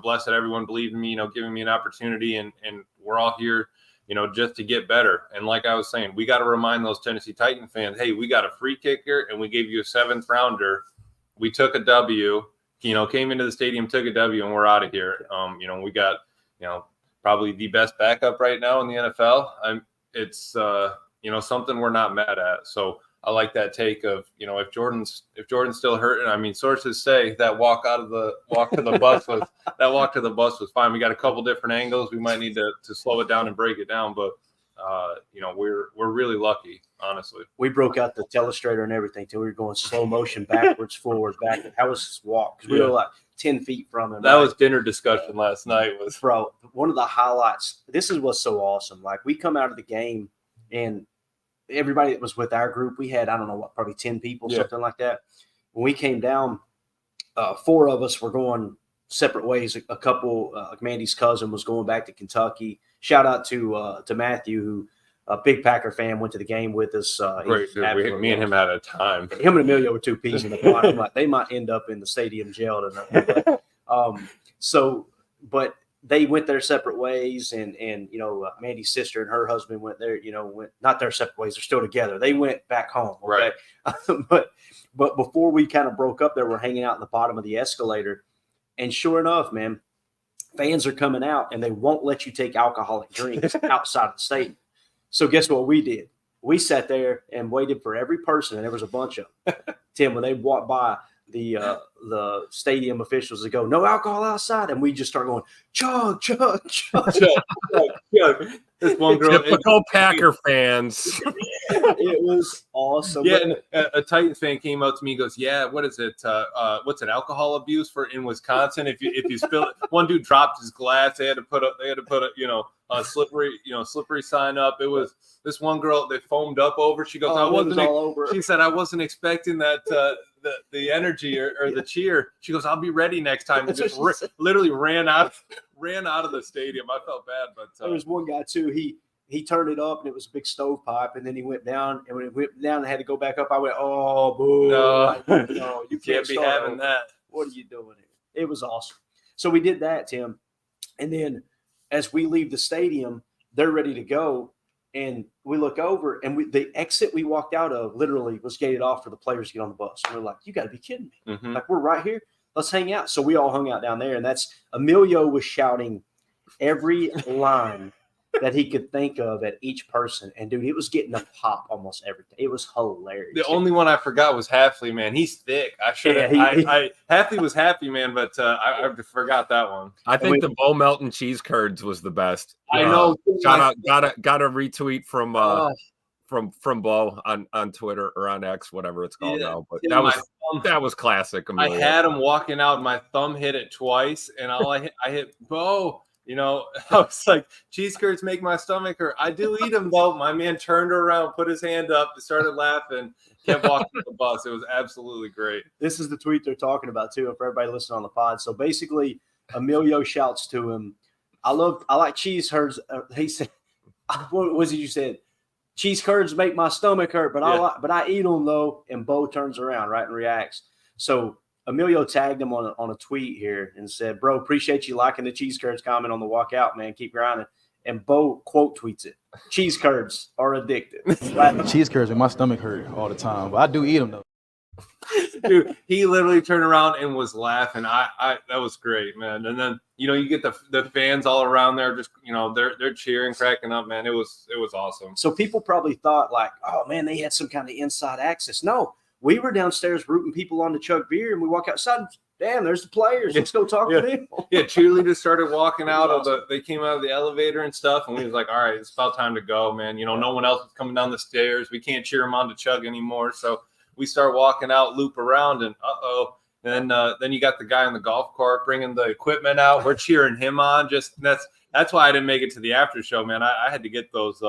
blessed that everyone believed in me. Giving me an opportunity, and we're all here. Just to get better. And like I was saying, we got to remind those Tennessee Titan fans, hey, we got a free kicker and we gave you a 7th rounder. We took a W, came into the stadium, took a W, and we're out of here. We got, probably the best backup right now in the NFL. It's something we're not mad at. So I like that take of, if Jordan's still hurting. I mean, sources say that walk to the bus was fine. We got a couple different angles. We might need to slow it down and break it down, but we're really lucky, honestly. We broke out the telestrator and everything till we were going slow motion, backwards, forward, back. How was this walk? Because we were like 10 feet from him. That was dinner discussion last night. Bro, one of the highlights. This is what's so awesome. Like, we come out of the game and everybody that was with our group, we had, I don't know what, probably 10 people, something like that. When we came down, 4 of us were going separate ways. A couple, like Mandy's cousin was going back to Kentucky. Shout out to Matthew, who a big Packer fan, went to the game with us. Great, dude. Me and him had a time. Him and Emilio were 2 peas in the pot. I'm like, they might end up in the stadium jail tonight. But they went their separate ways, and Mandy's sister and her husband went there, went not their separate ways. They're still together. They went back home. Okay? Right. But before we kind of broke up there, we're hanging out in the bottom of the escalator. And sure enough, man, fans are coming out and they won't let you take alcoholic drinks outside of the stadium. So guess what we did? We sat there and waited for every person, and there was a bunch of them. Tim, when they walked by, the stadium officials would go, no alcohol outside, and we just start going, chug, chug, chug, chug. This one girl, typical Packer fans. It was awesome. Yeah, and a Titans fan came up to me and goes, yeah, what is it? What's an alcohol abuse for in Wisconsin? If you spill it, one dude dropped his glass. They had to put a slippery sign up. It was this one girl they foamed up over. She goes, all over. She said, I wasn't expecting that the energy or the cheer. She goes, I'll be ready next time. And just literally ran out of the stadium. I felt bad, but there was one guy too. he turned it up and it was a big stovepipe, and then he went down, and when it went down and had to go back up, I went, oh, boo. No. No, you Can't be having that. What are you doing here? It was awesome. So we did that, Tim. And then as we leave the stadium, they're ready to go. And we look over, and the exit we walked out of literally was gated off for the players to get on the bus. And we're like, you got to be kidding me. Mhm. Like, we're right here. Let's hang out. So we all hung out down there. And that's Emilio was shouting every line that he could think of at each person. And, dude, it was getting a pop almost everything. It was hilarious. The only one I forgot was Halfley, man. He's thick. I should have. Halfley was happy, man, but I forgot that one. I think the Bo Melton cheese curds was the best. I know. Shout out, got a retweet from Bo on Twitter or on X, whatever it's called now. But that was classic. I had him walking out, my thumb hit it twice, and I hit Bo. You know, I was like, cheese curds make my stomach hurt. I do eat them, though. My man turned around, put his hand up, started laughing, kept walking to the bus. It was absolutely great. This is the tweet they're talking about, too, for everybody listening on the pod. So basically, Emilio shouts to him, I like cheese curds. He said, what was it you said? Cheese curds make my stomach hurt, but I eat them, though. And Bo turns around, right, and reacts. So Emilio tagged him on a tweet here and said, bro, appreciate you liking the cheese curds comment on the walkout, man. Keep grinding. And Bo quote tweets it. Cheese curds are addictive. Cheese curds make my stomach hurt all the time, but I do eat them, though. Dude, he literally turned around and was laughing. That was great, man. And then, you know, you get the fans all around there, just, you know, they're cheering, cracking up, man. It was awesome. So people probably thought like, oh man, they had some kind of inside access. No. We were downstairs rooting people on to chug beer, and we walk outside. And, damn, there's the players. Let's go talk to them. Yeah, cheerleaders started walking out they came out of the elevator and stuff, and we was like, all right, it's about time to go, man. You know, no one else is coming down the stairs. We can't cheer them on to chug anymore. So we start walking out, loop around, and then you got the guy on the golf cart bringing the equipment out. We're cheering him on. That's why I didn't make it to the after show, man. I had to get those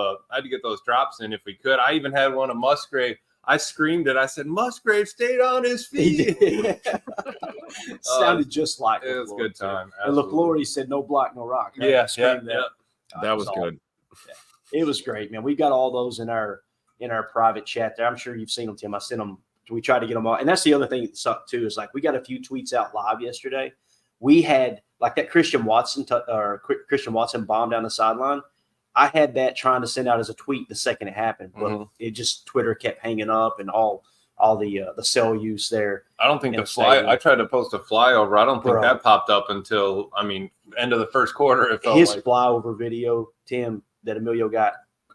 drops in if we could. I even had one of Musgrave. I screamed it. I said, Musgrave stayed on his feet. Sounded just like it. Was a good time. And LaFleur said, no block, no rock. Right? Yeah. That was good. Yeah. It was great, man. We got all those in our private chat there. I'm sure you've seen them, Tim. I sent them. We tried to get them all. And that's the other thing that sucked, too, is like we got a few tweets out live yesterday. We had like that Christian Watson bomb down the sideline. I had that trying to send out as a tweet the second it happened, but it just Twitter kept hanging up and all the cell use there. I don't think I tried to post a flyover. I don't think that popped up until end of the first quarter. His flyover video, Tim, that Emilio got.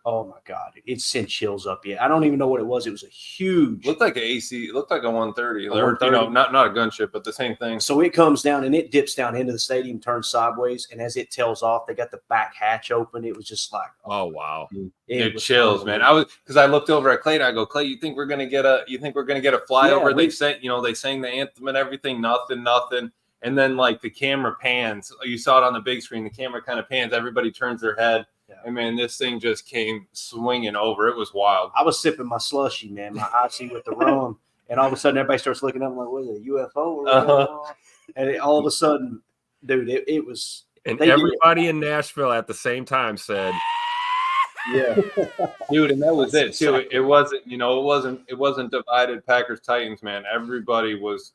Oh my God, it sent chills up. Yeah, I don't even know what it was. It was a huge. Looked like an AC. It looked like a 130. Or, you know, not a gunship, but the same thing. So it comes down and it dips down into the stadium, turns sideways, and as it tails off, they got the back hatch open. It was just like, oh wow, it chills, man. Because I looked over at Clay. And I go, Clay, you think we're gonna get a flyover? Yeah, they sang the anthem and everything. Nothing. And then like the camera pans. You saw it on the big screen. The camera kind of pans. Everybody turns their head. Yeah. And, man, this thing just came swinging over. It was wild. I was sipping my slushy, man, my icy with the rum, and all of a sudden everybody starts looking up. I'm like, what is it, a UFO? And all of a sudden, dude, it was. And everybody in Nashville at the same time said, yeah. Dude, and that was it, too. It wasn't divided Packers-Titans, man. Everybody was,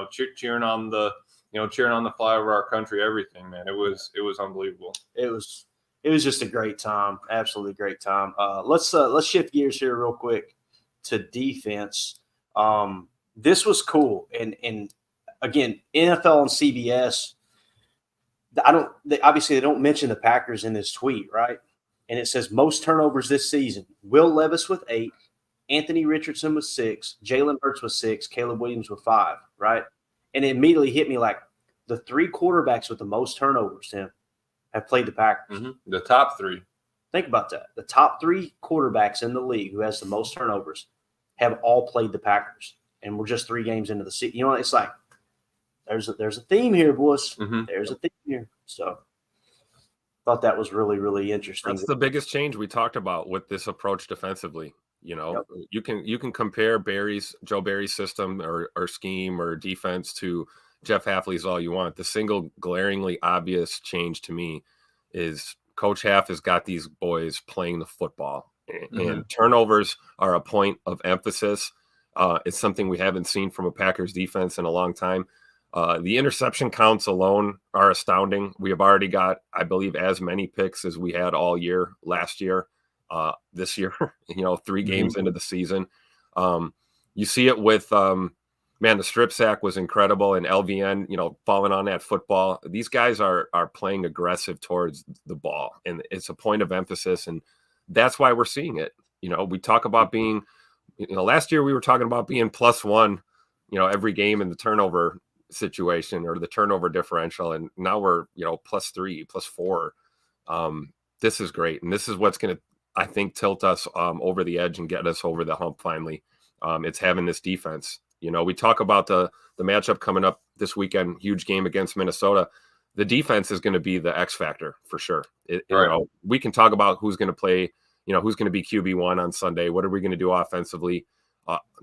cheering on the flyover our country, everything, man. It was unbelievable. It was just a great time, absolutely great time. Let's shift gears here real quick to defense. This was cool, and again, NFL and CBS. Obviously they don't mention the Packers in this tweet, right? And it says most turnovers this season: Will Levis with 8, Anthony Richardson with 6, Jalen Hurts with 6, Caleb Williams with 5, right? And it immediately hit me like the 3 quarterbacks with the most turnovers, Tim, have played the Packers. Mm-hmm. The top 3. Think about that. The top 3 quarterbacks in the league who has the most turnovers have all played the Packers. And we're just 3 games into the season. You know, it's like there's a theme here, boys. Mm-hmm. There's a theme here. So thought that was really, really interesting. That's the biggest change we talked about with this approach defensively. Yep. You can compare Joe Barry's system or scheme or defense to Jeff Hafley's all you want. The single glaringly obvious change to me is Coach Half has got these boys playing the football, and turnovers are a point of emphasis. It's something we haven't seen from a Packers defense in a long time. The interception counts alone are astounding. We have already got, I believe, as many picks as we had all year last year. This year, 3 games into the season. You see it with, the strip sack was incredible, and LVN, falling on that football. These guys are playing aggressive towards the ball, and it's a point of emphasis, and that's why we're seeing it. We talk about being, last year we were talking about being +1, every game in the turnover situation or the turnover differential, and now we're, +3, +4. This is great, and this is what's going to, I think, tilt us over the edge and get us over the hump finally. It's having this defense. We talk about the matchup coming up this weekend, huge game against Minnesota. The defense is going to be the X factor for sure. We can talk about who's going to play, who's going to be QB1 on Sunday. What are we going to do offensively?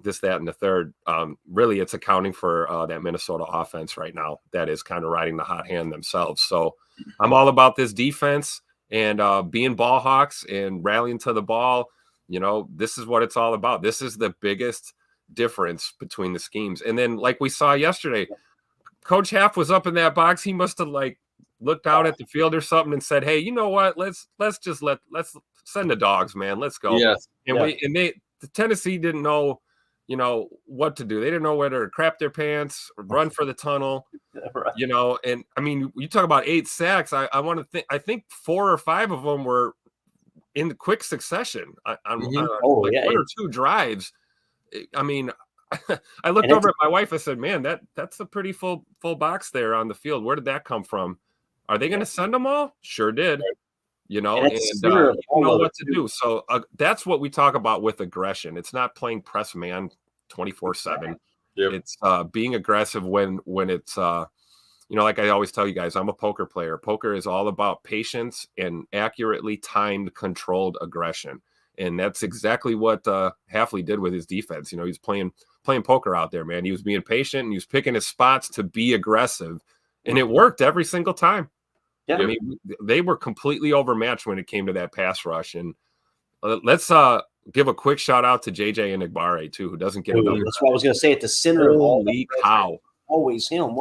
This, that, and the third. Really, it's accounting for that Minnesota offense right now that is kind of riding the hot hand themselves. So I'm all about this defense and being ball hawks and rallying to the ball. This is what it's all about. This is the biggest difference between the schemes. And then, like we saw yesterday, Coach Half was up in that box. He must have looked out at the field or something and said, "Hey, you know what? Let's send the dogs, man. Let's go." Yes. And the Tennessee didn't know, what to do. They didn't know whether to crap their pants or run for the tunnel, Right. And I mean, you talk about 8 sacks. I think 4 or 5 of them were in the quick succession on 1 or 2 drives. I mean, I looked over at my wife. I said, "Man, that's a pretty full box there on the field. Where did that come from? Are they going to send them all?" Sure did. You know what to do. So that's what we talk about with aggression. It's not playing press man 24/7. Yep. It's being aggressive when it's like I always tell you guys, I'm a poker player. Poker is all about patience and accurately timed, controlled aggression. And that's exactly what Halfley did with his defense. He's playing poker out there, man. He was being patient and he was picking his spots to be aggressive, and it worked every single time. Yeah. I mean, they were completely overmatched when it came to that pass rush. And let's give a quick shout out to JJ and Igbare too, who doesn't get enough. That's what I was going to say. At the center of all Holy cow. Always him.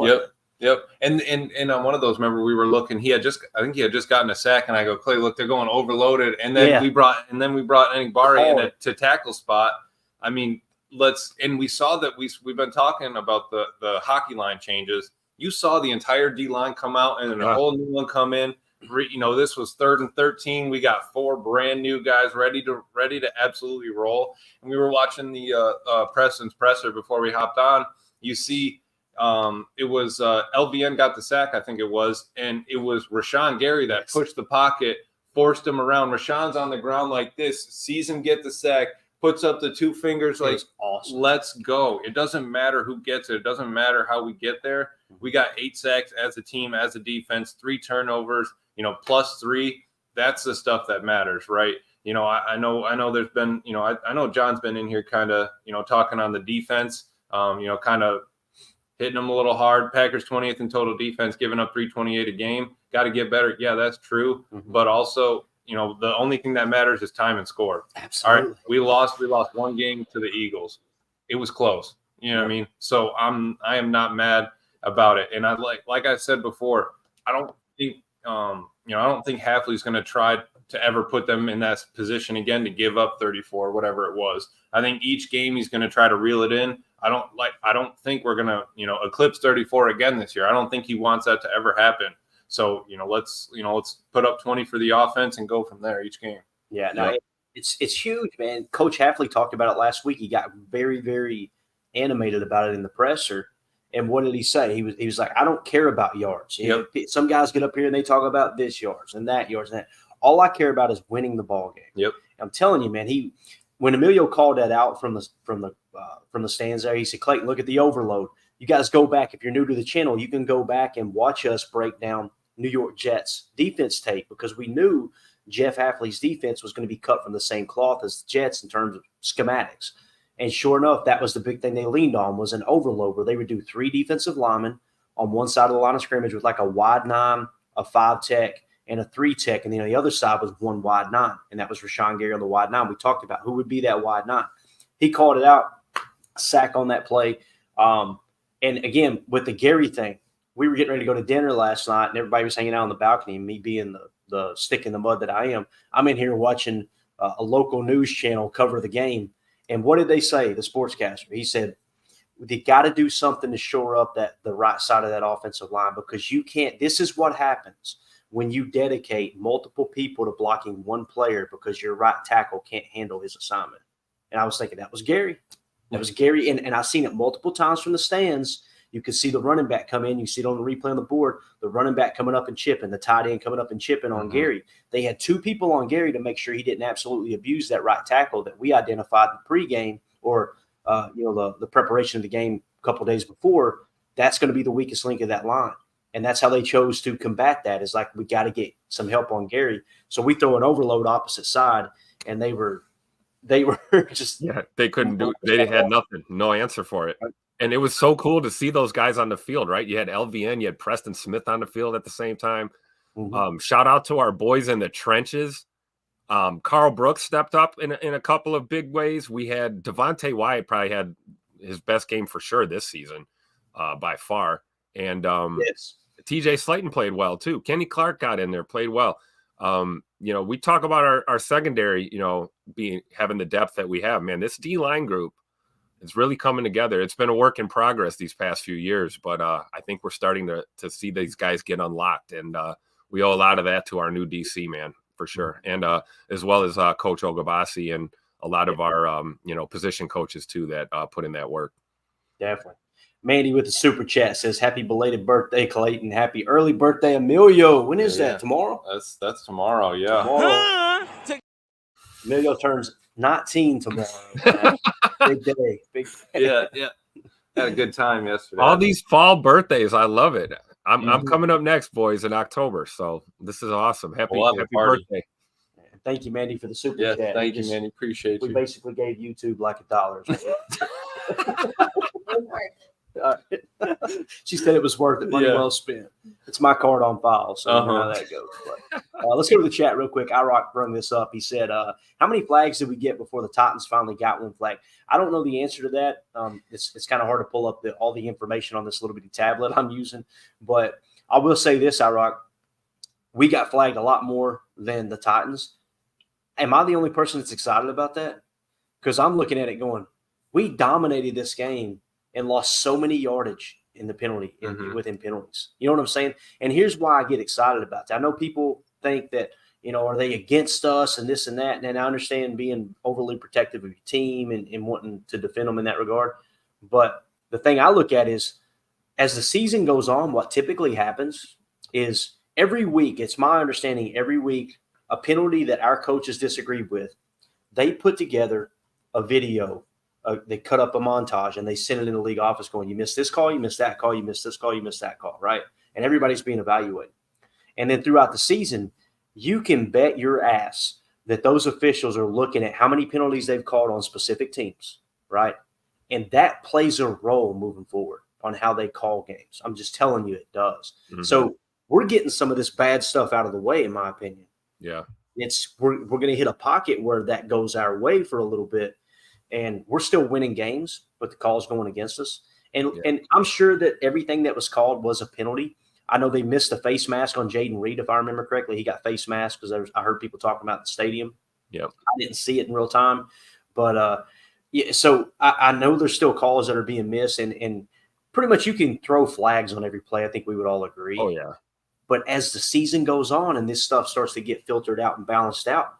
Yep. And on one of those, remember we were looking. I think he had just gotten a sack, and I go, "Clay, look, they're going overloaded." And then we brought Igbare in to tackle spot. I mean, we saw that we've been talking about the hockey line changes. You saw the entire D line come out and then a whole new one come in. This was 3rd and 13. We got 4 brand new guys ready to absolutely roll. And we were watching the Preston's presser before we hopped on. You see. It was LVN got the sack, I think it was, and it was Rashawn Gary that pushed the pocket, forced him around. Rashawn's on the ground like this, sees him get the sack, puts up the 2 fingers like, awesome. Let's go. It doesn't matter who gets it. It doesn't matter how we get there. We got 8 sacks as a team, as a defense, 3 turnovers, +3. That's the stuff that matters, right? I know there's been, I know John's been in here kind of, talking on the defense, kind of hitting them a little hard. Packers 20th in total defense, giving up 328 a game. Got to get better. Yeah, that's true. Mm-hmm. But also, the only thing that matters is time and score. Absolutely. All right, we lost 1 game to the Eagles. It was close. You know what I mean? So I am not mad about it. And I like I said before, I don't think Halfley's going to try to ever put them in that position again to give up 34, whatever it was. I think each game he's going to try to reel it in. I don't think we're going to, eclipse 34 again this year. I don't think he wants that to ever happen. So, let's put up 20 for the offense and go from there each game. Yeah, no, it's huge, man. Coach Halfley talked about it last week. He got very, very animated about it in the presser. And what did he say? He was like, "I don't care about yards. Some guys get up here and they talk about this yards and that yards and that. All I care about is winning the ball game." Yep. I'm telling you, man. When Emilio called that out from the stands there, he said, "Clayton, look at the overload. You guys go back. If you're new to the channel, you can go back and watch us break down New York Jets defense tape, because we knew Jeff Halfley's defense was going to be cut from the same cloth as the Jets in terms of schematics." And sure enough, that was the big thing they leaned on, was an overload where they would do 3 defensive linemen on one side of the line of scrimmage with like a wide 9, a 5 tech, and a 3 tech, and then the other side was 1 wide 9, and that was Rashawn Gary on the wide 9. We talked about who would be that wide 9. He called it out, sack on that play. And again, with the Gary thing, we were getting ready to go to dinner last night, and everybody was hanging out on the balcony, and me being the stick in the mud that I am, I'm in here watching a local news channel cover the game. And what did they say, the sportscaster? He said, they got to do something to shore up the right side of that offensive line, because you can't – this is what happens when you dedicate multiple people to blocking one player because your right tackle can't handle his assignment. And I was thinking that was Gary. That was Gary, and I've seen it multiple times from the stands. You could see the running back come in. You see it on the replay on the board, the running back coming up and chipping, the tight end coming up and chipping on Gary. They had 2 people on Gary to make sure he didn't absolutely abuse that right tackle that we identified in the pregame or the preparation of the game a couple of days before. That's going to be the weakest link of that line. And that's how they chose to combat that, is like, we got to get some help on Gary. So we throw an overload opposite side, and they were just they couldn't do it. They had nothing, no answer for it. And it was so cool to see those guys on the field, right? You had LVN, you had Preston Smith on the field at the same time. Shout out to our boys in the trenches. Carl Brooks stepped up in a couple of big ways. We had Devontae Wyatt probably had his best game for sure this season, by far. And TJ Slayton played well too. Kenny Clark got in there, played well. We talk about our secondary, having the depth that we have. Man, this D-line group is really coming together. It's been a work in progress these past few years, but I think we're starting to see these guys get unlocked, and we owe a lot of that to our new DC, man, for sure, and as well as Coach Ogabasi and a lot of our position coaches too that put in that work. Definitely. Mandy with the super chat says, "Happy belated birthday, Clayton. Happy early birthday, Emilio." When is that? Tomorrow? That's tomorrow. Yeah. Tomorrow. Emilio turns 19 tomorrow. Big day. Big day. Yeah. Had a good time yesterday. All these fall birthdays, I love it. I'm coming up next, boys, in October. So this is awesome. Happy birthday. Thank you, Mandy, for the super chat. Thank you, Mandy. Appreciate you. We basically gave YouTube like $1. She said it was worth it. Money well spent. It's my card on file, so you know how that goes. But, let's go to the chat real quick. iRock brought this up. He said, how many flags did we get before the Titans finally got one flag? I don't know the answer to that. It's kind of hard to pull up all the information on this little bitty tablet I'm using. But I will say this, iRock. We got flagged a lot more than the Titans. Am I the only person that's excited about that? Because I'm looking at it going, we dominated this game and lost so many yardage in the penalty within penalties. You know what I'm saying? And here's why I get excited about that. I know people think that, are they against us and this and that? And I understand being overly protective of your team and wanting to defend them in that regard. But the thing I look at is, as the season goes on, what typically happens is every week, it's my understanding, every week, a penalty that our coaches disagreed with, they put together a video. They cut up a montage and they send it in the league office going, you missed this call, you missed that call, you missed this call, you missed that call, right? And everybody's being evaluated. And then throughout the season, you can bet your ass that those officials are looking at how many penalties they've called on specific teams, right? And that plays a role moving forward on how they call games. I'm just telling you it does. So we're getting some of this bad stuff out of the way, in my opinion. Yeah. We're going to hit a pocket where that goes our way for a little bit. And we're still winning games, but the call's going against us. And I'm sure that everything that was called was a penalty. I know they missed a face mask on Jaden Reed, if I remember correctly. He got face masked because I heard people talking about the stadium. Yep. I didn't see it in real time. But, so I know there's still calls that are being missed. And pretty much you can throw flags on every play. I think we would all agree. Oh, yeah. But as the season goes on and this stuff starts to get filtered out and balanced out,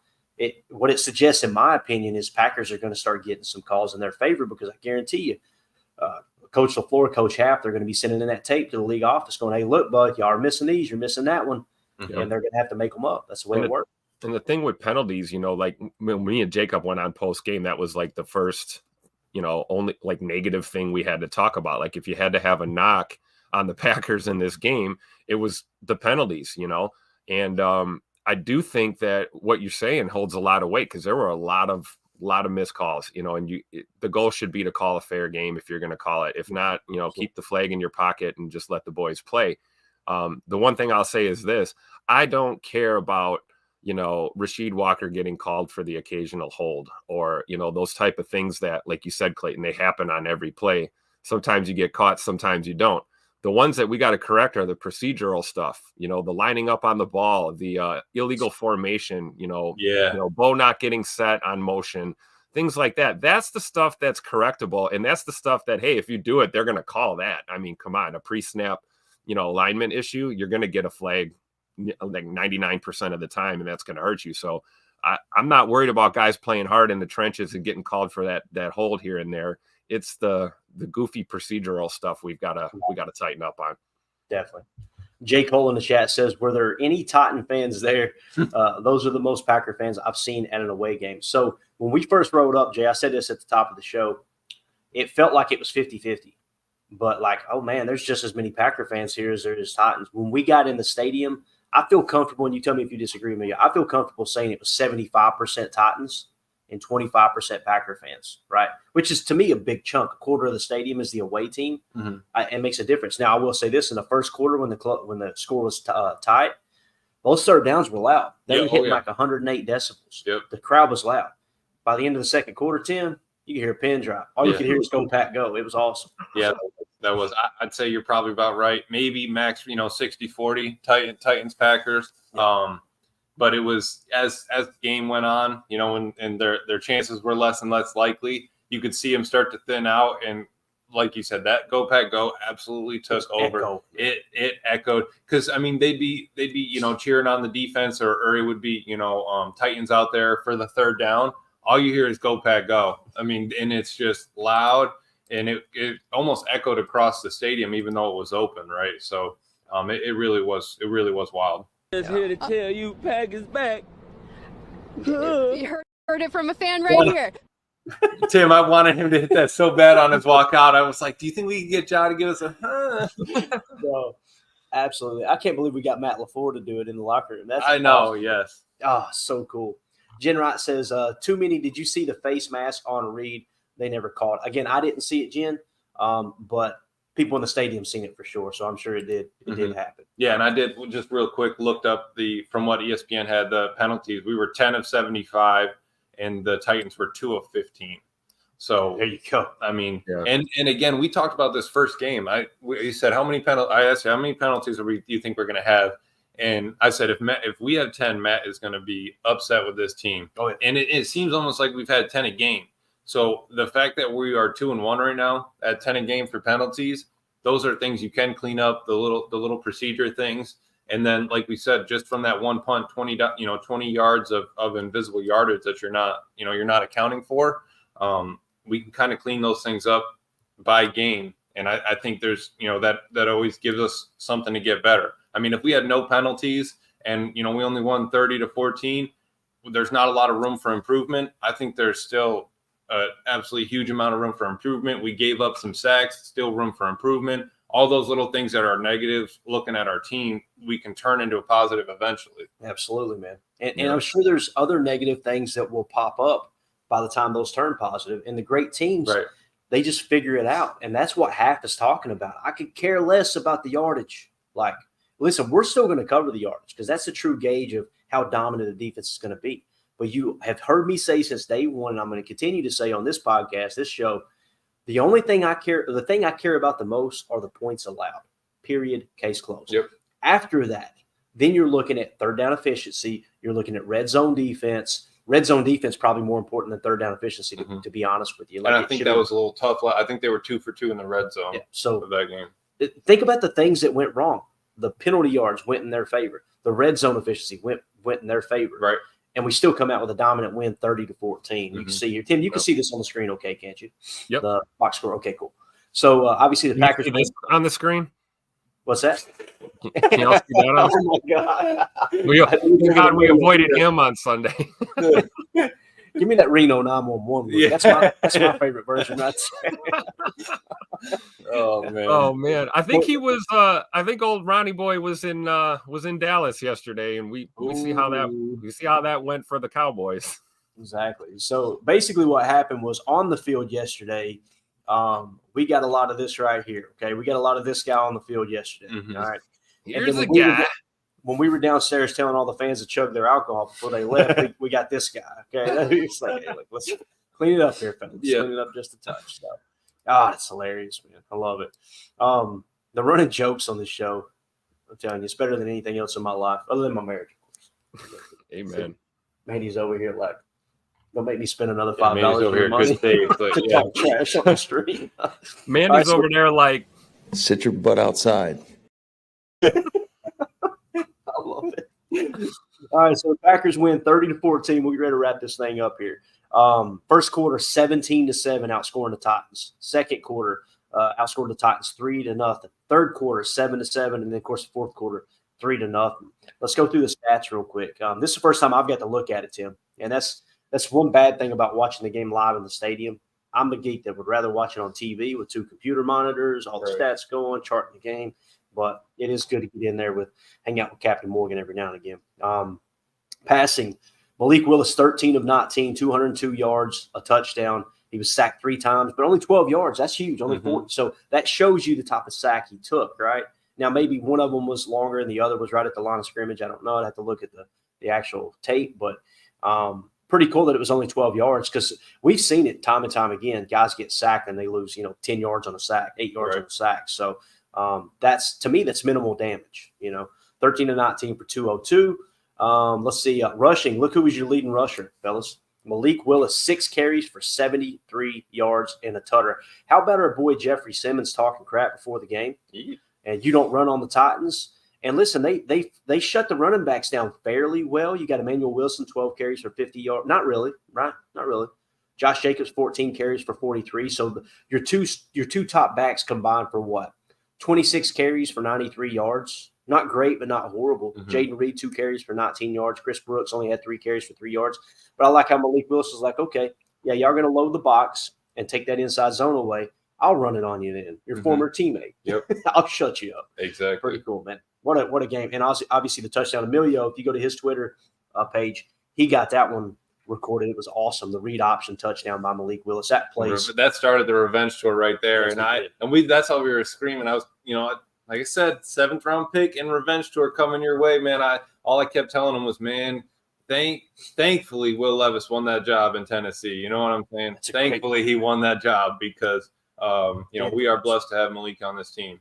what it suggests, in my opinion, is Packers are going to start getting some calls in their favor, because I guarantee you, Coach LaFleur, Coach Happ, they're going to be sending in that tape to the league office going, hey, look, bud, y'all are missing these. You're missing that one. And they're going to have to make them up. That's the way it works. And the thing with penalties, like when me and Jacob went on post game, that was like the first, only like negative thing we had to talk about. Like if you had to have a knock on the Packers in this game, it was the penalties, and I do think that what you're saying holds a lot of weight, because there were a lot of missed calls, and the goal should be to call a fair game if you're going to call it. If not, keep the flag in your pocket and just let the boys play. The one thing I'll say is this: I don't care about, Rasheed Walker getting called for the occasional hold, or, those type of things that, like you said, Clayton, they happen on every play. Sometimes you get caught, sometimes you don't. The ones that we got to correct are the procedural stuff, the lining up on the ball, the illegal formation, Bo not getting set on motion, things like that. That's the stuff that's correctable. And that's the stuff that, hey, if you do it, they're going to call that. I mean, come on, a pre-snap, alignment issue, you're going to get a flag like 99% of the time, and that's going to hurt you. So I'm not worried about guys playing hard in the trenches and getting called for that hold here and there. It's the goofy procedural stuff we got to tighten up on. Definitely. Jake Cole in the chat says, were there any Titan fans there? Those are the most Packer fans I've seen at an away game. So when we first rolled up, Jay, I said this at the top of the show, it felt like it was 50-50. But like, oh, man, there's just as many Packer fans here as there is Titans. When we got in the stadium, I feel comfortable, and you tell me if you disagree with me, I feel comfortable saying it was 75% Titans and 25% Packer fans, right? Which is, to me, a big chunk. A quarter of the stadium is the away team. It makes a difference. Now, I will say this: in the first quarter, when the score was tight, those third downs were loud. They were hitting like 108 decibels. Yep. The crowd was loud. By the end of the second quarter, Tim, you could hear a pin drop. All you could hear was "Go Pack Go." It was awesome. Yeah, that was. I'd say you're probably about right. Maybe max, 60-40 Titans Packers. Yeah. But it was as the game went on, and their chances were less and less likely. You could see them start to thin out, and like you said, that "Go Pack Go" absolutely took over. It echoed, because I mean they'd be cheering on the defense, or it would be Titans out there for the third down. All you hear is "Go Pack Go." I mean, and it's just loud, and it almost echoed across the stadium, even though it was open, right? So it really was wild. Just here to tell you, Pack is back. You heard it from a fan right here. Tim, I wanted him to hit that so bad on his walk out. I was like, do you think we can get John to give us a No, absolutely. I can't believe we got Matt LaFleur to do it in the locker room. I know, yes. Oh, so cool. Jen Wright says, too many. Did you see the face mask on Reed? They never caught it. Again, I didn't see it, Jen, but people in the stadium seen it for sure, so I'm sure it did. It did happen. Yeah, and I did just real quick looked up from what ESPN had the penalties. We were 10 of 75, and the Titans were 2 of 15. So there you go. I mean, and again, we talked about this first game. You said how many penalties? I asked you how many penalties do you think we're going to have? And I said if we have 10, Matt is going to be upset with this team. Oh, yeah. And it seems almost like we've had 10 a game. So the fact that we are 2-1 right now at 10 a game for penalties, those are things you can clean up, the little procedure things. And then, like we said, just from that one punt, 20 yards of invisible yardage that you're not accounting for, we can kind of clean those things up by game. And I think there's, that always gives us something to get better. I mean, if we had no penalties and, we only won 30-14, there's not a lot of room for improvement. I think there's still an absolutely huge amount of room for improvement. We gave up some sacks, still room for improvement. All those little things that are negative looking at our team, we can turn into a positive eventually. Absolutely, man. And I'm sure there's other negative things that will pop up by the time those turn positive. And the great teams, they just figure it out. And that's what Half is talking about. I could care less about the yardage. Like, listen, we're still going to cover the yardage because that's the true gauge of how dominant the defense is going to be. But you have heard me say since day one, and I'm going to continue to say on this podcast, this show, the thing I care about the most are the points allowed. Period. Case closed. Yep. After that, then you're looking at third down efficiency. You're looking at red zone defense. Red zone defense probably more important than third down efficiency, to be honest with you. Like, and I think that was a little tough. I think they were 2 for 2 in the red zone of that game. Think about the things that went wrong. The penalty yards went in their favor. The red zone efficiency went in their favor. Right. And we still come out with a dominant win, 30-14. You can see here, Tim. You can see this on the screen, okay? Can't you? Yep. The box score. Okay, cool. So obviously the Packers on the screen. What's that? Can y'all see that on? Oh my God! We avoided him on Sunday. Give me that Reno 911. Yeah. That's my favorite version. Oh man! I think he was. I think old Ronnie Boy was in Dallas yesterday, and we see how that went for the Cowboys. Exactly. So basically, what happened was on the field yesterday. We got a lot of this right here. Okay, we got a lot of this guy on the field yesterday. Mm-hmm. All right. Here's a when we were guy. when we were downstairs telling all the fans to chug their alcohol before they left, we got this guy. Okay, it's like, hey, look, let's clean it up here, fellas. Yeah. Clean it up just a touch. So, it's hilarious, man. I love it. The running jokes on this show, I'm telling you, it's better than anything else in my life, other than my marriage, of course. Amen. Mandy's over here like, don't make me spend another Yeah, $5 Mandy's over here, money good save, but to yeah. talk trash on the street. Mandy's over there like, Sit your butt outside. I love it. All right, so the Packers win 30-14. We'll get ready to wrap this thing up here. First quarter, 17-7, outscoring the Titans. Second quarter, outscored the Titans 3-0. Third quarter, 7-7, and then of course the fourth quarter, 3-0. Let's go through the stats real quick. This is the first time I've got to look at it, Tim, and that's one bad thing about watching the game live in the stadium. I'm the geek that would rather watch it on TV with 2 computer monitors, all the stats going, charting the game. But it is good to get in there hang out with Captain Morgan every now and again. Passing, Malik Willis, 13 of 19, 202 yards, a touchdown. He was sacked 3 times, but only 12 yards. That's huge, only 40. So that shows you the type of sack he took, right? Now, maybe one of them was longer and the other was right at the line of scrimmage. I don't know. I'd have to look at the actual tape, but pretty cool that it was only 12 yards because we've seen it time and time again. Guys get sacked and they lose, 10 yards on a sack, 8 yards on a sack. So to me, that's minimal damage, 13 of 19 for 202. Let's see, rushing. Look who was your leading rusher, fellas. Malik Willis, 6 carries for 73 yards and a tutter. How about our boy Jeffrey Simmons talking crap before the game? Yeah. And you don't run on the Titans. And listen, they shut the running backs down fairly well. You got Emmanuel Wilson, 12 carries for 50 yards. Not really, right? Not really. Josh Jacobs, 14 carries for 43. So your two top backs combined for what? 26 carries for 93 yards. Not great, but not horrible. Mm-hmm. Jaden Reed, 2 carries for 19 yards. Chris Brooks only had 3 carries for 3 yards. But I like how Malik Willis was like, okay, yeah, y'all going to load the box and take that inside zone away. I'll run it on you then. Your former teammate. Yep. I'll shut you up. Exactly. Pretty cool, man. What a game. And obviously the touchdown. Emilio, if you go to his Twitter page, he got that one recorded. It was awesome. The read option touchdown by Malik Willis. That started the revenge tour right there. That's how we were screaming. I was, like I said, 7th round pick and revenge tour coming your way, man. All I kept telling him was, man, thankfully Will Levis won that job in Tennessee. You know what I'm saying? Thankfully he won that job because we are blessed to have Malik on this team.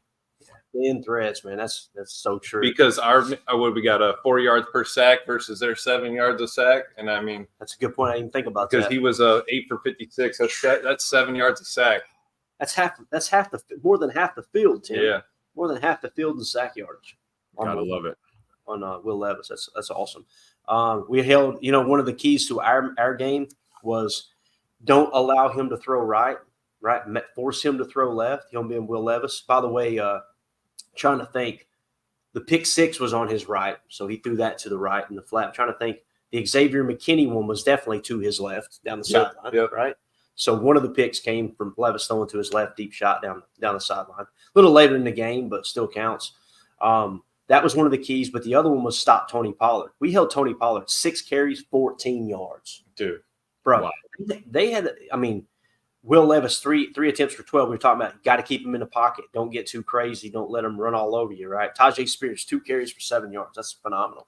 In threads, man. That's so true. Because we got 4 yards per sack versus their 7 yards a sack, and I mean that's a good point. I didn't think about that. Because he was 8 for 56. That's 7 yards a sack. That's more than half the field, Tim. Yeah, more than half the field in sack yardage. Gotta love it on Will Levis. That's awesome. We held. One of the keys to our game was don't allow him to throw right. Force him to throw left. Him being Will Levis. By the way. Trying to think, the pick 6 was on his right, so he threw that to the right in the flat. Trying to think, the Xavier McKinney one was definitely to his left down the sideline, right? So one of the picks came from Levis throwing to his left, deep shot down the sideline. A little later in the game, but still counts. That was one of the keys, but the other one was stop Tony Pollard. We held Tony Pollard 6 carries, 14 yards. Dude. Bro, wow. They had, Will Levis, three attempts for 12. We were talking about got to keep him in the pocket. Don't get too crazy. Don't let him run all over you, right? Tajay Spears, 2 carries for 7 yards. That's phenomenal.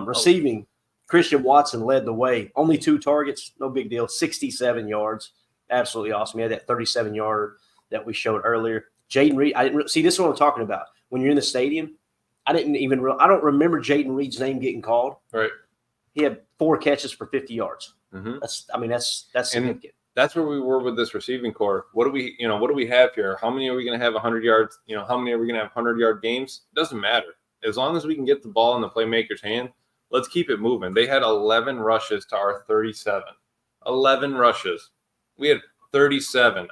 Receiving, Christian Watson led the way. Only 2 targets. No big deal. 67 yards. Absolutely awesome. He had that 37-yarder that we showed earlier. Jaden Reed, I didn't see this is what I'm talking about. When you're in the stadium, I don't remember Jaden Reed's name getting called. Right. He had 4 catches for 50 yards. Mm-hmm. That's significant. That's where we were with this receiving core. What do we have here? How many are we going to have 100 yards? How many are we going to have 100-yard games? It doesn't matter. As long as we can get the ball in the playmaker's hand, let's keep it moving. They had 11 rushes to our 37. 11 rushes. We had 37.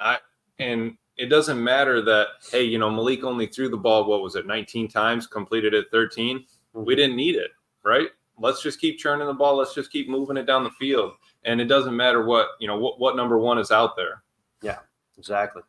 And it doesn't matter that, hey, Malik only threw the ball, 19 times, completed it 13. Mm-hmm. We didn't need it, right? Let's just keep churning the ball. Let's just keep moving it down the field. And it doesn't matter what number 1 is out there. Yeah, exactly.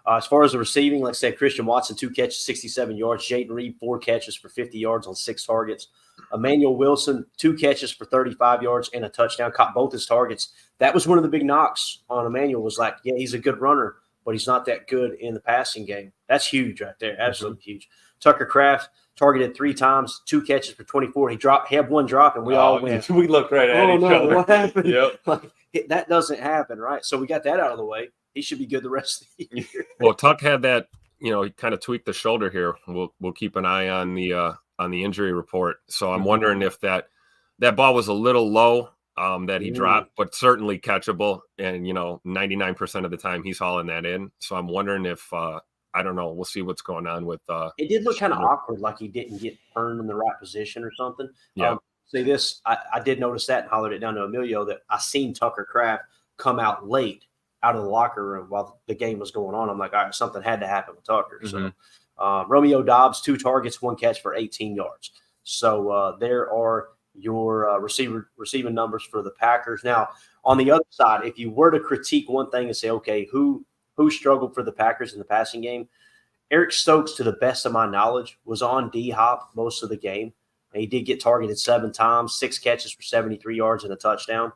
As far as the receiving, like I said, Christian Watson, 2 catches, 67 yards. Jaden Reed, 4 catches for 50 yards on 6 targets. Emmanuel Wilson, 2 catches for 35 yards and a touchdown. Caught both his targets. That was one of the big knocks on Emmanuel was like, yeah, he's a good runner, but he's not that good in the passing game. That's huge right there. Absolutely huge. Tucker Kraft, targeted 3 times, 2 catches for 24. He had 1 drop, and we all went. We looked right at each other. What happened? Yep. Like, that doesn't happen, right? So we got that out of the way. He should be good the rest of the year. Well, Tuck had that, he kind of tweaked the shoulder here. We'll keep an eye on the injury report. So I'm wondering if that ball was a little low that he dropped, but certainly catchable. And 99% of the time he's hauling that in. So I'm wondering if I don't know. We'll see what's going on with. It did look kind of awkward, like he didn't get turned in the right position or something. Yeah. See this, I did notice that and hollered it down to Emilio that I seen Tucker Kraft come out late out of the locker room while the game was going on. I'm like, all right, something had to happen with Tucker. So Romeo Dobbs, 2 targets, 1 catch for 18 yards. So there are your receiving numbers for the Packers. Now, on the other side, if you were to critique one thing and say, okay, who struggled for the Packers in the passing game, Eric Stokes, to the best of my knowledge, was on D-Hop most of the game. And he did get targeted 7 times, 6 catches for 73 yards and a touchdown.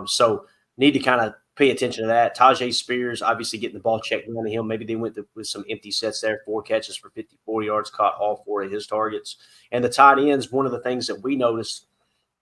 So need to kind of pay attention to that. Tajay Spears, obviously getting the ball checked down to him. Maybe they went with some empty sets there, 4 catches for 54 yards, caught all 4 of his targets. And the tight ends, one of the things that we noticed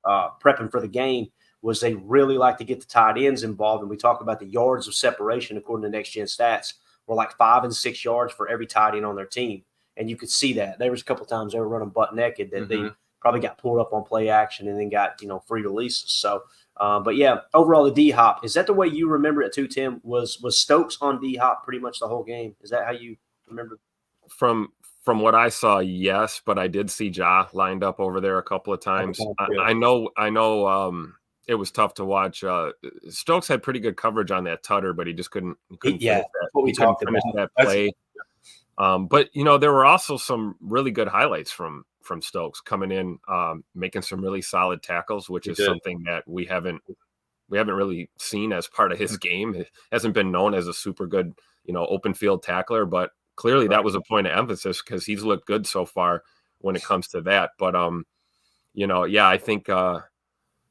prepping for the game was they really like to get the tight ends involved. And we talk about the yards of separation, according to Next Gen Stats, were like 5 and 6 yards for every tight end on their team. And you could see that. There was a couple of times they were running butt naked that they probably got pulled up on play action and then got, free releases. So, but yeah, overall the D-Hop, is that the way you remember it too, Tim? Was Stokes on D-Hop pretty much the whole game? Is that how you remember? From what I saw, yes, but I did see Ja lined up over there a couple of times. I know. It was tough to watch. Stokes had pretty good coverage on that tutter, but he just couldn't finish that. What we talked about. That play. But there were also some really good highlights from Stokes coming in, making some really solid tackles, which is something that we haven't really seen as part of his game. It hasn't been known as a super good, open field tackler, but clearly that was a point of emphasis because he's looked good so far when it comes to that. But I think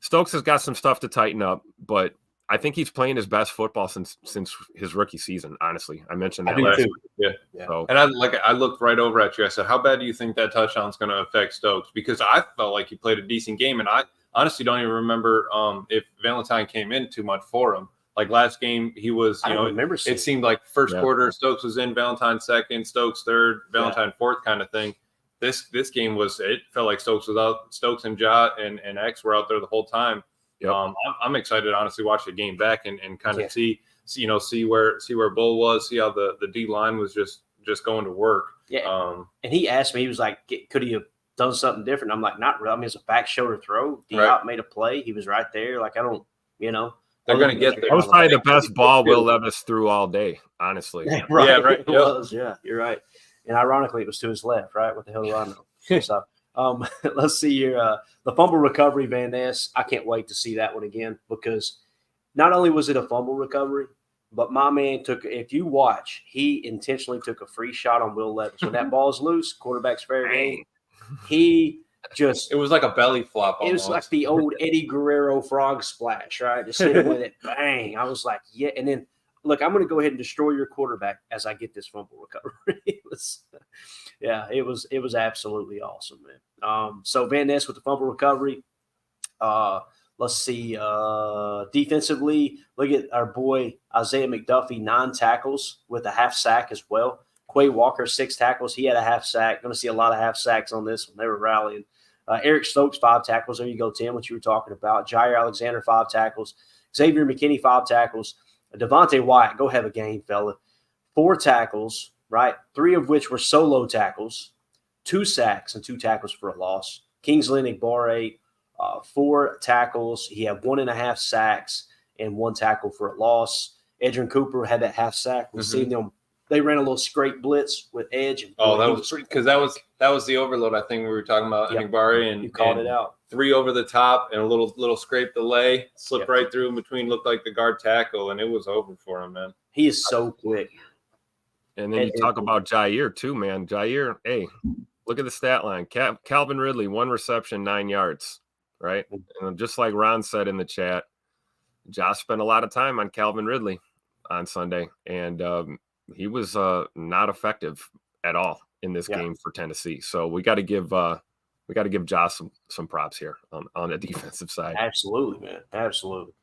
Stokes has got some stuff to tighten up, but I think he's playing his best football since his rookie season. Honestly, I mentioned that last week. Yeah. So, and I looked right over at you. I said, "How bad do you think that touchdown's going to affect Stokes?" Because I felt like he played a decent game, and I honestly don't even remember if Valentine came in too much for him. Like last game, he was. I don't remember. It seemed like first quarter Stokes was in, Valentine second, Stokes third, Valentine fourth, kind of thing. This game was. It felt like Stokes was out. Stokes and Ja and X were out there the whole time. Yep. I'm excited to honestly watch the game back and kind of see where Bull was, see how the D line was just going to work. Yeah. And he asked me, he was like, could he have done something different? I'm like, not really. I mean, it's a back shoulder throw. D-Hop made a play. He was right there. Like, I don't, they're going to get there. That was probably the best ball Will Levis threw all day, honestly. Right. Yeah, right. It was. Yeah, you're right. And ironically, it was to his left, right? What the hell do I know? So, let's see here. The fumble recovery, Van Ness. I can't wait to see that one again because not only was it a fumble recovery, but my man if you watch, he intentionally took a free shot on Will Levis. When that ball's loose, quarterback's fair game. It was like a belly flop. Almost. It was like the old Eddie Guerrero frog splash, right? Just sitting with it, bang. I was like, yeah. And then, look, I'm going to go ahead and destroy your quarterback as I get this fumble recovery. It was absolutely awesome, man. So Van Ness with the fumble recovery. Let's see. Defensively, look at our boy Isaiah McDuffie, 9 tackles with a half sack as well. Quay Walker, 6 tackles. He had a half sack. Going to see a lot of half sacks on this one. They were rallying. Eric Stokes, 5 tackles. There you go, Tim, what you were talking about. Jair Alexander, 5 tackles. Xavier McKinney, 5 tackles. Devontae Wyatt, go have a game, fella. 4 tackles, right? 3 of which were solo tackles, 2 sacks and 2 tackles for a loss. Kingsley Enagbare, 4 tackles. He had 1.5 sacks and 1 tackle for a loss. Edrin Cooper had that half sack. We've seen them. They ran a little scrape blitz with Edge. That was because that was the overload. I think we were talking about Enagbare, and you called it out. 3 over the top and a little scrape delay, slipped right through in between, looked like the guard tackle, and it was over for him, man. He is so quick. And then you talk about Jair too, man. Jair, hey, look at the stat line. Calvin Ridley, 1 reception, 9 yards, right? And just like Ron said in the chat, Josh spent a lot of time on Calvin Ridley on Sunday, and he was not effective at all in this game for Tennessee. So we got to give Josh some props here on the defensive side. Absolutely, man. Absolutely.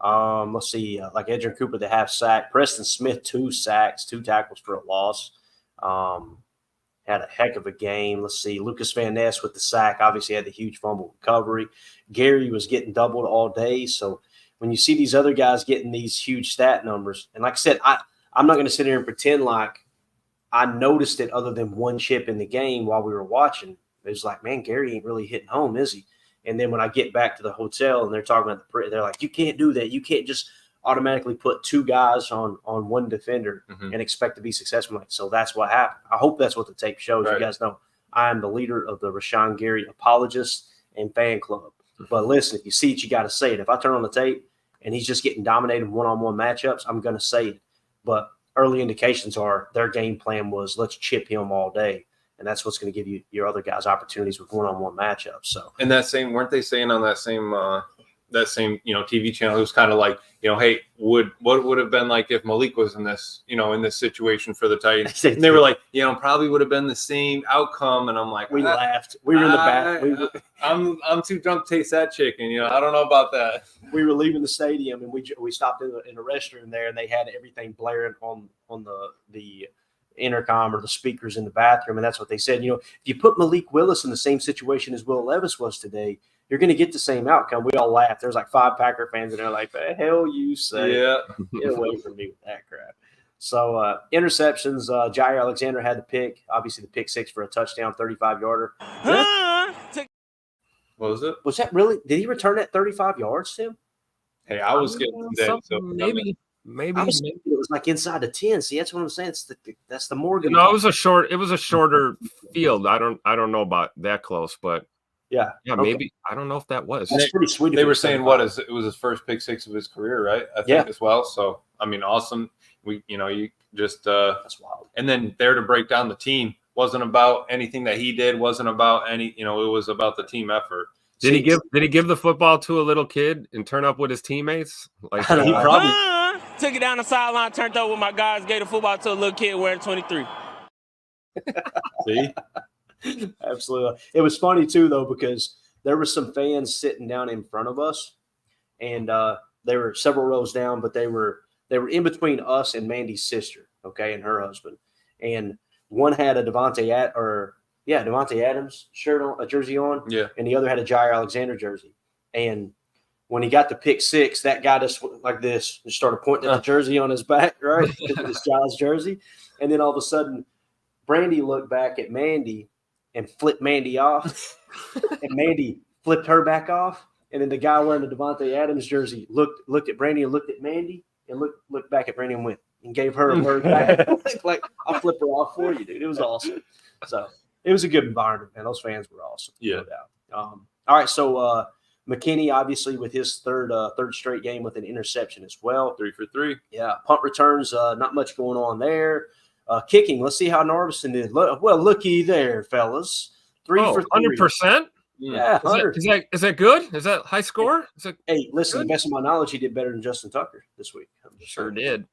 Let's see. Like Edgerrin Cooper, the half sack. Preston Smith, 2 sacks, 2 tackles for a loss. Had a heck of a game. Let's see. Lucas Van Ness with the sack, obviously had the huge fumble recovery. Gary was getting doubled all day. So when you see these other guys getting these huge stat numbers, and like I said, I'm not going to sit here and pretend like I noticed it other than one chip in the game while we were watching. It was like, man, Gary ain't really hitting home, is he? And then when I get back to the hotel and they're talking about they're like, you can't do that. You can't just automatically put 2 guys on one defender and expect to be successful. Like, so that's what happened. I hope that's what the tape shows. Right. You guys know I am the leader of the Rashawn Gary apologists and fan club. But listen, if you see it, you got to say it. If I turn on the tape and he's just getting dominated one-on-one matchups, I'm going to say it. But early indications are their game plan was let's chip him all day. And that's what's going to give you your other guys opportunities with one-on-one matchups. So, and weren't they saying on that same TV channel, it was kind of like, hey, what would have been like if Malik was in this, in this situation for the Titans? And they were like, probably would have been the same outcome. And I'm like, we laughed. We were in the back. I'm too drunk to taste that chicken. I don't know about that. We were leaving the stadium and we stopped in a restroom there, and they had everything blaring on the intercom or the speakers in the bathroom, and that's what they said. If you put Malik Willis in the same situation as Will Levis was today, you're going to get the same outcome. We all laughed. There's like 5 Packer fans, and they're like, the hell you say? Yeah. Get away from me with that crap. So interceptions, Jair Alexander had the pick, obviously the pick 6 for a touchdown, 35-yarder. What was it? Was that really – did he return that 35 yards, Tim? Hey, I was getting that. So maybe. I was thinking it was like inside the 10. See, that's what I'm saying. That's the Morgan. No, it was a shorter field. I don't know about that close, but yeah, okay. Maybe. I don't know if that was. That's pretty sweet. They were saying it was his first pick 6 of his career, right? I think as well. So I mean, awesome. You just that's wild. And then there to break down the team wasn't about anything that he did. Wasn't about any. It was about the team effort. Did he give the football to a little kid and turn up with his teammates? Like he probably. Took it down the sideline, turned over with my guys, gave the football to a little kid wearing 23. See? Absolutely. It was funny, too, though, because there were some fans sitting down in front of us, and they were several rows down, but they were in between us and Mandy's sister, okay, and her husband. And one had a Devontae Adams shirt on, a jersey on, and the other had a Jair Alexander jersey. And when he got the pick 6, that guy just like this, just started pointing at the jersey on his back, right? It's Jaws jersey. And then all of a sudden, Brandy looked back at Mandy and flipped Mandy off. And Mandy flipped her back off. And then the guy wearing the Devontae Adams jersey looked at Brandy and looked at Mandy and looked back at Brandy and gave her a word back. like, I'll flip her off for you, dude. It was awesome. So it was a good environment, man. Those fans were awesome. Yeah. No doubt. All right, so McKinney, obviously, with his third straight game with an interception as well. 3 for 3. Yeah. Punt returns, not much going on there. Kicking, let's see how Narveson did. Well, looky there, fellas. 3 for 3. 100%? Yeah. Is that good? Is that high score? Hey, listen, to the best of my knowledge, he did better than Justin Tucker this week. Sure did.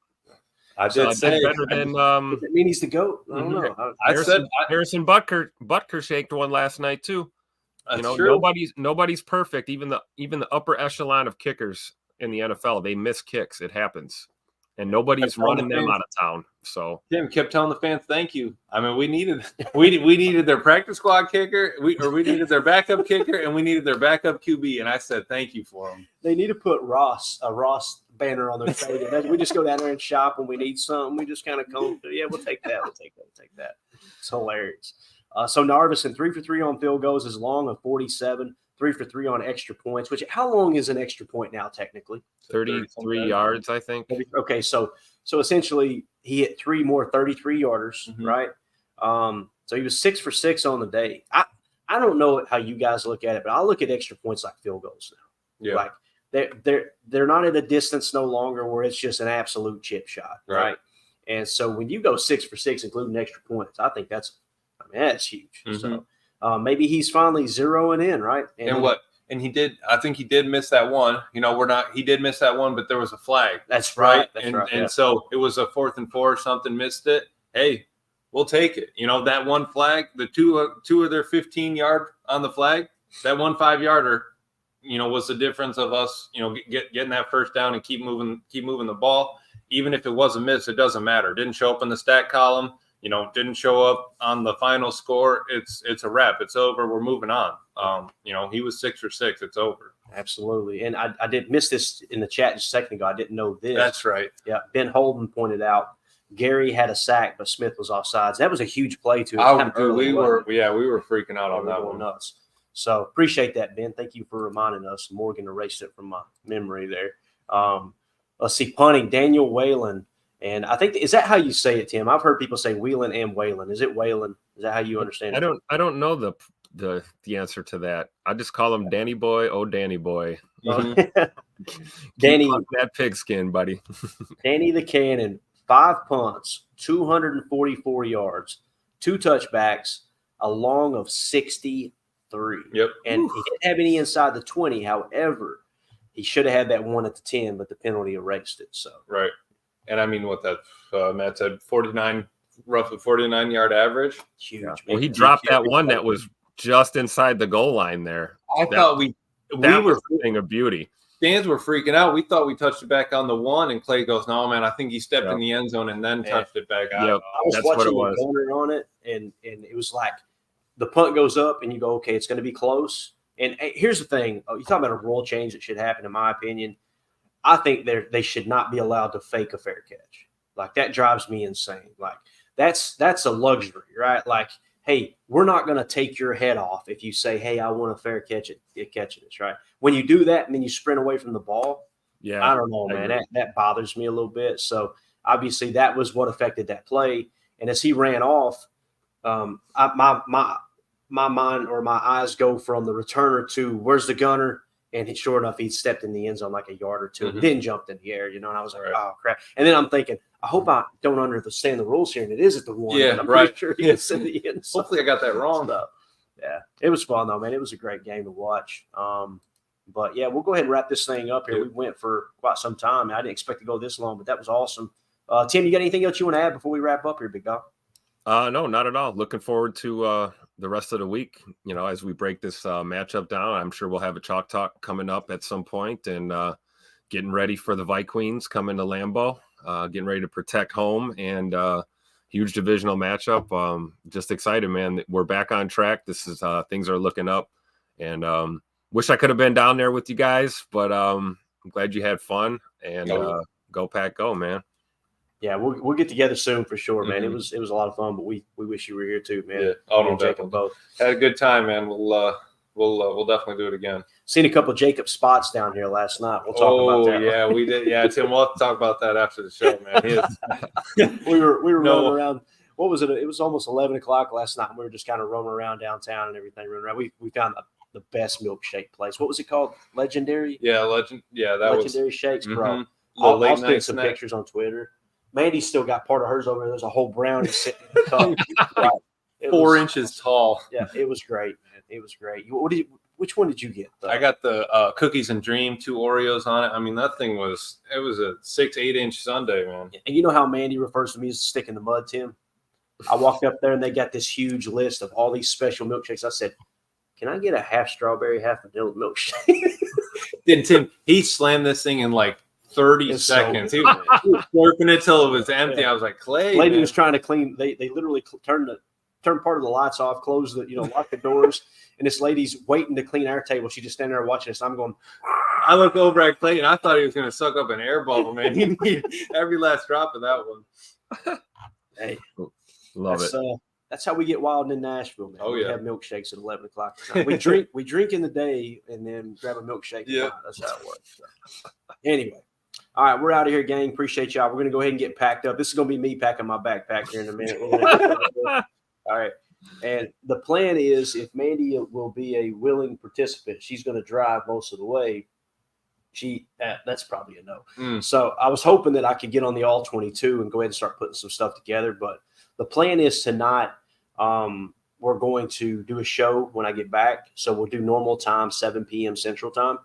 I did say better than does it mean he's the GOAT? I don't know. Harrison Butker shaked one last night too. True. Nobody's perfect. Even the upper echelon of kickers in the NFL, they miss kicks. It happens, and nobody's running them out of town. So Tim kept telling the fans, "Thank you." I mean, we needed their practice squad kicker, we needed their backup kicker, and we needed their backup QB. And I said, "Thank you for them." They need to put a Ross banner on their stadium. We just go down there and shop when we need something. We just kind of come. Yeah, we'll take that. We'll take that. It's hilarious. So Narveson 3 for 3 on field goals is long of 47, 3 for 3 on extra points, which how long is an extra point now technically? 33 yards, I think. Okay, so essentially he hit 3 more 33-yarders, right? So he was 6 for 6 on the day. I don't know how you guys look at it, but I look at extra points like field goals now. Yeah. Like they're not at a distance no longer where it's just an absolute chip shot, right? And so when you go 6 for 6, including extra points, I think that's huge. So maybe he's finally zeroing in, right? And he did. I think he did miss that one. He did miss that one, but there was a flag. That's right. And so it was a 4th and 4 or something. Missed it. Hey, we'll take it. You know, that one flag, the two of their 15-yard on the flag, that 1 5-yarder, you know, was the difference of us, you know, getting that first down and keep moving the ball. Even if it was a miss, it doesn't matter. It didn't show up in the stat column. You know, didn't show up on the final score. It's a wrap. It's over. We're moving on. You know, he was 6 for 6. It's over. Absolutely. And I did miss this in the chat just a second ago. I didn't know this. That's right. Yeah. Ben Holden pointed out Gary had a sack, but Smith was offsides. That was a huge play too. We were freaking out on that one. Nuts. So appreciate that, Ben. Thank you for reminding us. Morgan erased it from my memory there. Let's see, punting, Daniel Whalen. And I think, is that how you say it, Tim? I've heard people say Whelan and Whalen. Is it Whalen? Is that how you understand it? I don't know the answer to that. I just call him Danny Boy. Oh, Danny Boy. Danny, that pigskin, buddy. Danny the Cannon, 5 punts, 244 yards, 2 touchbacks, a long of 63. Yep. And he didn't have any inside the 20. However, he should have had that one at the 10, but the penalty erased it. So right. And I mean, what that Matt said, roughly 49-yard average. Huge. Yeah. Well, he dropped that one that was just inside the goal line there. I thought we were a beauty. Fans were freaking out. We thought we touched it back on the 1, and Clay goes, "No, man, I think he stepped in the end zone and then touched it back out." Yep. I was watching the corner on it, and it was like the punt goes up, and you go, "Okay, it's going to be close." And here's the thing: you talk about a rule change that should happen, in my opinion. I think they should not be allowed to fake a fair catch. Like, that drives me insane. Like, that's a luxury, right? Like, hey, we're not going to take your head off if you say, hey, I want a fair catch at catching this, right? When you do that and then you sprint away from the ball, yeah, I don't know, man. That bothers me a little bit. So obviously that was what affected that play. And as he ran off, my mind or my eyes go from the returner to where's the gunner? And sure enough, he stepped in the end zone like a yard or two and then jumped in the air, you know, and I was like, oh, crap. And then I'm thinking, I hope I don't understand the rules here, and it is at the 1. Yeah, I'm right. pretty sure he was in the end zone. Hopefully I got that wrong. Yeah, it was fun, though, man. It was a great game to watch. But, yeah, we'll go ahead and wrap this thing up here. We went for quite some time. I didn't expect to go this long, but that was awesome. Tim, you got anything else you want to add before we wrap up here, big dog? No, not at all. Looking forward to the rest of the week, you know, as we break this matchup down. I'm sure we'll have a chalk talk coming up at some point, and getting ready for the Vikings coming to Lambeau, getting ready to protect home, and huge divisional matchup. Just excited, man. We're back on track. This is things are looking up, and wish I could have been down there with you guys, but I'm glad you had fun, and go Pack, go, man. Yeah, we'll get together soon for sure, man. It was a lot of fun, but we wish you were here too, man. Yeah, and Jacob both had a good time, man. We'll definitely do it again. Seen a couple of Jacob spots down here last night. We'll talk about that. Yeah, we did. Yeah, Tim, we'll have to talk about that after the show, man. we were running around. What was it? It was almost 11 o'clock last night, and we were just kind of roaming around downtown and everything. Running around. We found the best milkshake place. What was it called? Legendary. Yeah, that Legendary Shakes, bro. I'll stick some pictures on Twitter. Mandy's still got part of hers over there. There's a whole brownie sitting in the cup. Right. 4 inches tall. Yeah, it was great, man. It was great. Which one did you get, though? I got the Cookies and Dream, 2 Oreos on it. I mean, that thing was a 6-8 inch sundae, man. And you know how Mandy refers to me as a stick in the mud, Tim? I walked up there and they got this huge list of all these special milkshakes. I said, can I get a half strawberry, half vanilla milkshake? Then Tim, he slammed this thing in like 30 seconds. He was slurping it till it was empty. I was like, Clay. Lady was trying to clean. They literally turned part of the lights off, closed the, lock the doors. And this lady's waiting to clean our table. She just standing there watching us. I'm going. I look over at Clay and I thought he was going to suck up an air bubble, man. He needed every last drop of that one. Hey, love it. That's how we get wild in Nashville, man. We have milkshakes at 11 o'clock. We drink in the day and then grab a milkshake. Yeah, that's how it works. So. Anyway. All right, we're out of here, gang. Appreciate y'all. We're going to go ahead and get packed up. This is going to be me packing my backpack here in a minute. All right. And the plan is if Mandy will be a willing participant, she's going to drive most of the way. That's probably a no. So I was hoping that I could get on the All-22 and go ahead and start putting some stuff together. But the plan is tonight we're going to do a show when I get back. So we'll do normal time, 7 p.m. Central Time.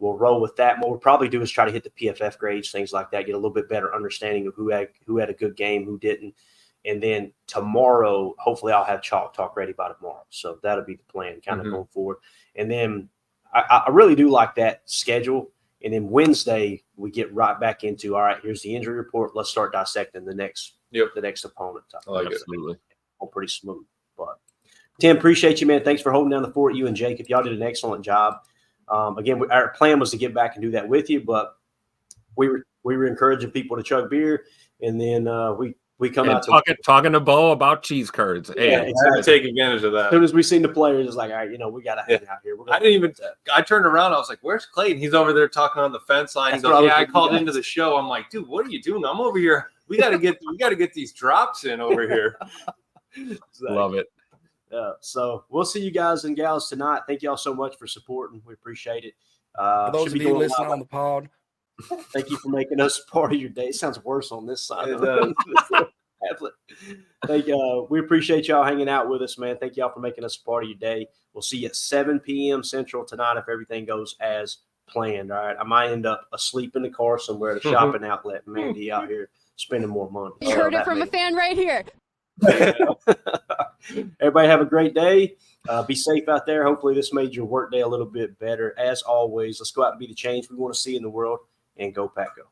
we'll roll with that. What we'll probably do is try to hit the PFF grades, things like that, get a little bit better understanding of who had a good game, who didn't. And then tomorrow, hopefully I'll have Chalk Talk ready by tomorrow. So that'll be the plan kind of going forward. And then I really do like that schedule. And then Wednesday, we get right back into, all right, here's the injury report. Let's start dissecting the next opponent. I like Absolutely. All pretty smooth. But Tim, appreciate you, man. Thanks for holding down the fort. You and Jacob, y'all did an excellent job. Again, our plan was to get back and do that with you, but we were encouraging people to chug beer, and then we come out talking to Bo about cheese curds. Hey, Yeah, exactly. Take advantage of that. As soon as we seen the players, it's like, all right, we got to hang out here. I turned around. I was like, where's Clayton? He's over there talking on the fence line. He goes, I called into the show. I'm like, dude, what are you doing? I'm over here. We got to get these drops in over here. Exactly. Love it. So we'll see you guys and gals tonight. Thank y'all so much for supporting. We appreciate it. For those of you listening on the pod, thank you for making us part of your day. It sounds worse on this side. It does. We appreciate y'all hanging out with us, man. Thank y'all for making us a part of your day. We'll see you at 7 p.m. Central tonight if everything goes as planned. All right. I might end up asleep in the car somewhere at a shopping outlet. Mandy out here spending more money. You heard it from a fan right here. Everybody have a great day. Be safe out there. Hopefully this made your work day a little bit better. As always, let's go out and be the change we want to see in the world, and go Pack Go.